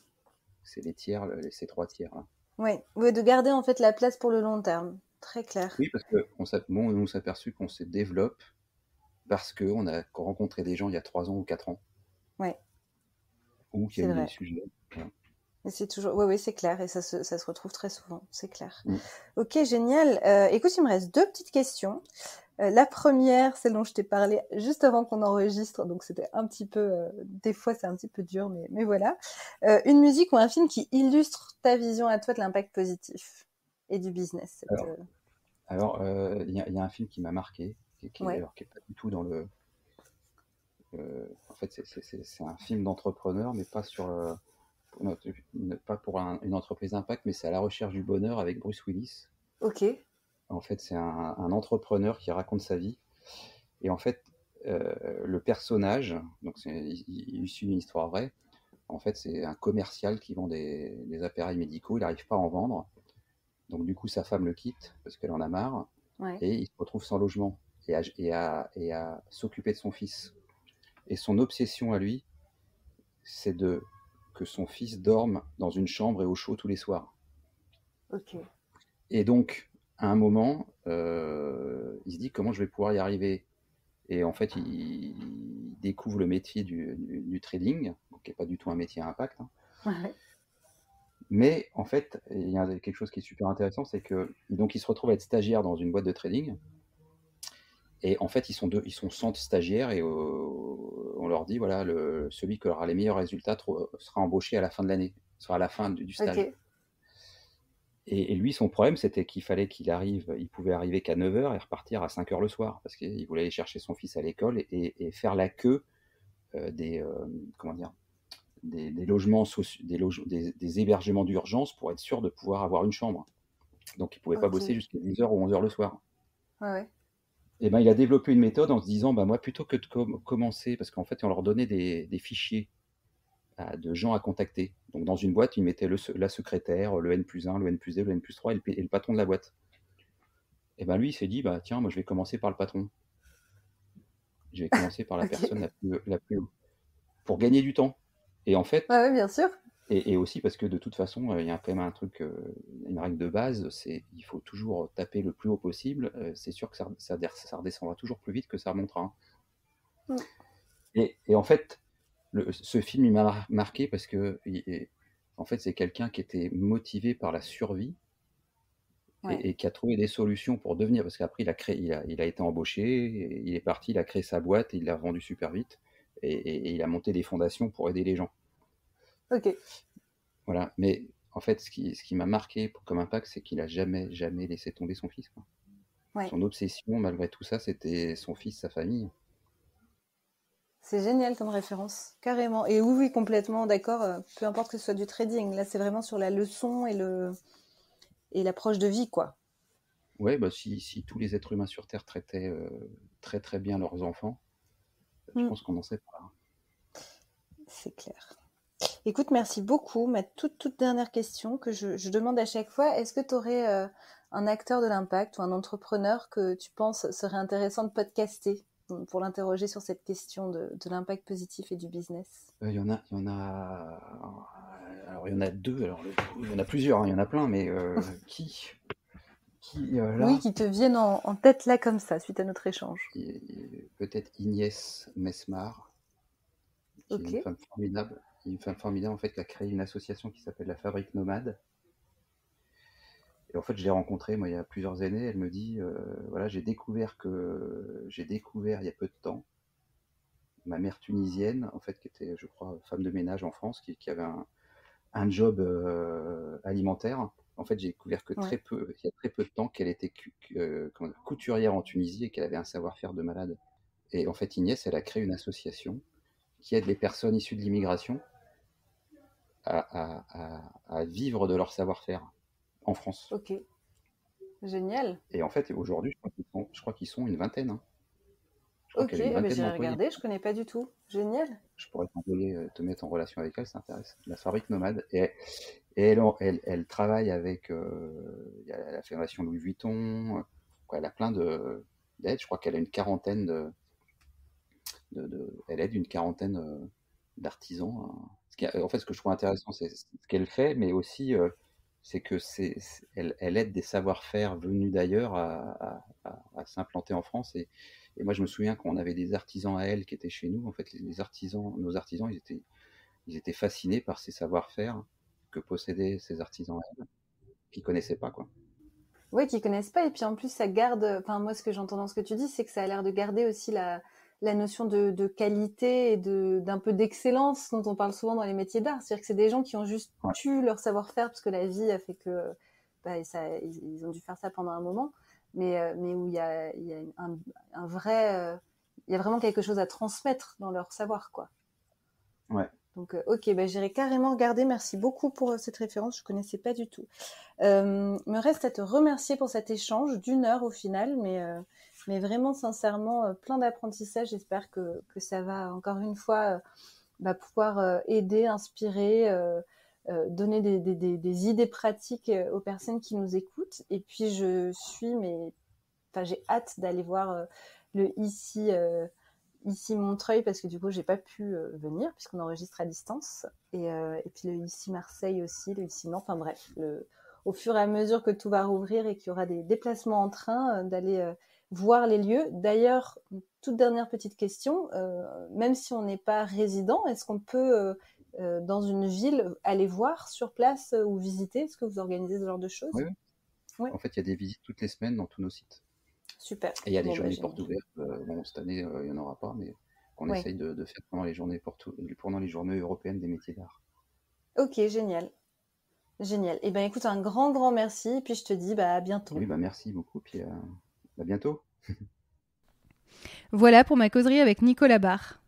Speaker 2: C'est les tiers, ces 3 tiers, là.
Speaker 3: Ouais. Ouais, de garder en fait la place pour le long terme. Très clair.
Speaker 2: Oui, parce que on s'est aperçu qu'on se développe parce qu'on a rencontré des gens il y a 3 ans ou 4 ans,
Speaker 3: Ouais,
Speaker 2: ou qu'il y
Speaker 3: c'est
Speaker 2: a eu des
Speaker 3: vrai.
Speaker 2: sujets. Voilà.
Speaker 3: Mais c'est toujours. Ouais, ouais, c'est clair. Et ça se retrouve très souvent. C'est clair.
Speaker 2: Mm.
Speaker 3: Ok, génial. Écoute, il me reste 2 petites questions. La première, celle dont je t'ai parlé juste avant qu'on enregistre, donc c'était un petit peu, des fois c'est un petit peu dur, mais voilà. Une musique ou un film qui illustre ta vision à toi de l'impact positif et du business.
Speaker 2: Alors, il y a un film qui m'a marqué,
Speaker 3: Ouais,
Speaker 2: alors, qui est pas du tout dans le. En fait, c'est un film d'entrepreneur, mais pas pas pour une entreprise d'impact, mais c'est À la recherche du bonheur avec Bruce Willis.
Speaker 3: ok,
Speaker 2: En fait, c'est un entrepreneur qui raconte sa vie. Et en fait, le personnage, donc c'est issu d'une histoire vraie, en fait, c'est un commercial qui vend des appareils médicaux. Il n'arrive pas à en vendre. Donc, du coup, sa femme le quitte parce qu'elle en a marre.
Speaker 3: ouais,
Speaker 2: Et il se retrouve sans logement et à s'occuper de son fils. Et son obsession à lui, c'est que son fils dorme dans une chambre et au chaud tous les soirs.
Speaker 3: ok,
Speaker 2: Et donc, à un moment, il se dit comment je vais pouvoir y arriver. Et en fait, il découvre le métier du trading, qui n'est pas du tout un métier à impact, hein.
Speaker 3: ouais,
Speaker 2: Mais en fait, il y a quelque chose qui est super intéressant, c'est que donc il se retrouve à être stagiaire dans une boîte de trading. Et en fait, ils sont 100 stagiaires et on leur dit voilà, celui qui aura les meilleurs résultats sera embauché à la fin de l'année, sera à la fin du stage.
Speaker 3: ok,
Speaker 2: Et lui, son problème, c'était qu'il fallait il pouvait arriver qu'à 9 heures et repartir à 5 heures le soir, parce qu'il voulait aller chercher son fils à l'école et faire la queue comment dire, des logements des hébergements d'urgence pour être sûr de pouvoir avoir une chambre. Donc il ne pouvait pas
Speaker 3: ok,
Speaker 2: bosser jusqu'à 10 heures ou 11 heures le soir.
Speaker 3: ouais, ouais,
Speaker 2: Et ben, il a développé une méthode en se disant, bah, moi, plutôt que de commencer, parce qu'en fait, on leur donnait des fichiers de gens à contacter. Donc, dans une boîte, il mettait la secrétaire, le N+1, le N+2, le N+3 et le patron de la boîte. Et ben, lui, il s'est dit, bah, tiens, moi, je vais commencer par le patron. Je vais commencer par la
Speaker 3: ok,
Speaker 2: personne la plus pour gagner du temps. Et en
Speaker 3: ouais,
Speaker 2: fait,
Speaker 3: ouais, bien sûr,
Speaker 2: et aussi parce que de toute façon, il y a quand même un truc, une règle de base, c'est il faut toujours taper le plus haut possible. C'est sûr que ça redescendra toujours plus vite que ça remontera, hein.
Speaker 3: Mm.
Speaker 2: Et en fait, ce film, il m'a marqué parce que, en fait, c'est quelqu'un qui était motivé par la survie
Speaker 3: Ouais.
Speaker 2: et qui a trouvé des solutions pour devenir, parce qu'après il a été embauché, et il est parti, il a créé sa boîte et il l'a revendue super vite, et il a monté des fondations pour aider les gens.
Speaker 3: Ok.
Speaker 2: Voilà. Mais en fait, ce qui m'a marqué comme impact, c'est qu'il a jamais laissé tomber son fils, quoi.
Speaker 3: Ouais.
Speaker 2: Son obsession, malgré tout ça, c'était son fils, sa famille.
Speaker 3: C'est génial comme référence, carrément. Et oui, oui, complètement d'accord. Peu importe que ce soit du trading, là, c'est vraiment sur la leçon et l'approche de vie, quoi.
Speaker 2: Ouais, bah si tous les êtres humains sur Terre traitaient très très bien leurs enfants, je
Speaker 3: Mm,
Speaker 2: pense qu'on en serait pas là.
Speaker 3: c'est clair. Écoute, merci beaucoup. Ma toute dernière question que je demande à chaque fois, est-ce que tu aurais un acteur de l'impact ou un entrepreneur que tu penses serait intéressant de podcaster pour l'interroger sur cette question de l'impact positif et du business?
Speaker 2: Il y en a, alors il y en a deux, alors il y en a plusieurs, hein, il y en a plein, mais qui
Speaker 3: Oui,
Speaker 2: là,
Speaker 3: qui te viennent en tête là comme ça, suite à notre échange.
Speaker 2: peut-être Ignès Mesmar, qui est
Speaker 3: Ok,
Speaker 2: une femme formidable en fait, qui a créé une association qui s'appelle la Fabrique Nomade. Et en fait, je l'ai rencontrée moi il y a plusieurs années. Elle me dit, voilà, j'ai découvert il y a peu de temps ma mère tunisienne, en fait, qui était, je crois, femme de ménage en France, qui avait un job alimentaire. En fait, j'ai découvert que
Speaker 3: ouais,
Speaker 2: il y a très peu de temps qu'elle était couturière en Tunisie et qu'elle avait un savoir-faire de malade. Et en fait, Inès, elle a créé une association qui aide les personnes issues de l'immigration à vivre de leur savoir-faire en France.
Speaker 3: ok, génial.
Speaker 2: Et en fait, aujourd'hui, je crois qu'ils sont une vingtaine, hein. Je crois
Speaker 3: Ok,
Speaker 2: qu'elle a une
Speaker 3: ben
Speaker 2: vingtaine
Speaker 3: j'irai
Speaker 2: d'employés.
Speaker 3: regarder, je connais pas du tout. Génial.
Speaker 2: Je pourrais te mettre en relation avec elle, ça intéresse. La Fabrique Nomade. Et elle travaille avec la Fédération Louis Vuitton. Elle a plein d'aides. Je crois qu'elle a une quarantaine elle aide une quarantaine d'artisans, hein. En fait, ce que je trouve intéressant, c'est ce qu'elle fait, mais aussi c'est que elle aide des savoir-faire venus d'ailleurs à s'implanter en France. Et moi, je me souviens qu'on avait des artisans à elle qui étaient chez nous. En fait, nos artisans, ils étaient fascinés par ces savoir-faire que possédaient ces artisans à elle, qu'ils connaissaient pas, quoi.
Speaker 3: Oui, qui connaissent pas. Et puis en plus, ça garde. Enfin, moi, ce que j'entends dans ce que tu dis, c'est que ça a l'air de garder aussi la notion de qualité et d'un peu d'excellence dont on parle souvent dans les métiers d'art. C'est-à-dire que c'est des gens qui ont juste
Speaker 2: Ouais.
Speaker 3: eu leur savoir-faire parce que la vie a fait que ils ont dû faire ça pendant un moment, mais où il y a un vrai. Il y a vraiment quelque chose à transmettre dans leur savoir, quoi.
Speaker 2: Ouais.
Speaker 3: Donc, ok, bah, j'irai carrément regarder. Merci beaucoup pour cette référence. Je connaissais pas du tout. Me reste à te remercier pour cet échange d'1 heure au final, mais vraiment sincèrement plein d'apprentissage. J'espère que ça va encore une fois pouvoir aider, inspirer, donner des idées pratiques aux personnes qui nous écoutent. Et puis j'ai hâte d'aller voir le ici Montreuil parce que du coup j'ai pas pu venir puisqu'on enregistre à distance et puis le ici Marseille aussi, le ici Nantes, enfin bref, au fur et à mesure que tout va rouvrir et qu'il y aura des déplacements en train, d'aller voir les lieux. D'ailleurs, toute dernière petite question, même si on n'est pas résident, est-ce qu'on peut dans une ville aller voir sur place ou visiter? Est-ce que vous organisez ce genre de choses?
Speaker 2: Oui, oui.
Speaker 3: Oui,
Speaker 2: En fait, il y a des visites toutes les semaines dans tous nos sites.
Speaker 3: super.
Speaker 2: Et il y a des
Speaker 3: Bon, bah,
Speaker 2: journées portes
Speaker 3: génial.
Speaker 2: ouvertes. Bon, cette année, il n'y en aura pas, mais qu'on
Speaker 3: Oui,
Speaker 2: essaye de faire pendant les journées européennes des métiers d'art.
Speaker 3: ok, génial. Génial. Eh ben écoute, un grand merci. Et puis je te dis à bientôt.
Speaker 2: Oui, bah merci beaucoup, puis à bientôt.
Speaker 1: Voilà pour ma causerie avec Nicolas Barre.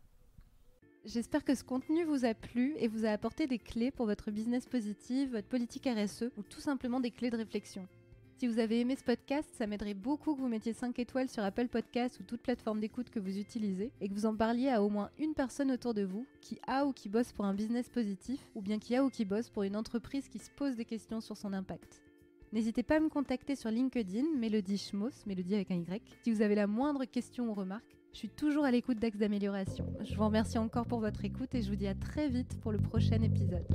Speaker 1: J'espère que ce contenu vous a plu et vous a apporté des clés pour votre business positif, votre politique RSE ou tout simplement des clés de réflexion. Si vous avez aimé ce podcast, ça m'aiderait beaucoup que vous mettiez 5 étoiles sur Apple Podcasts ou toute plateforme d'écoute que vous utilisez et que vous en parliez à au moins une personne autour de vous qui a ou qui bosse pour un business positif ou bien qui a ou qui bosse pour une entreprise qui se pose des questions sur son impact. N'hésitez pas à me contacter sur LinkedIn, Mélodie Schmoss, Mélodie avec un Y, si vous avez la moindre question ou remarque. Je suis toujours à l'écoute d'axes d'amélioration. Je vous remercie encore pour votre écoute et je vous dis à très vite pour le prochain épisode.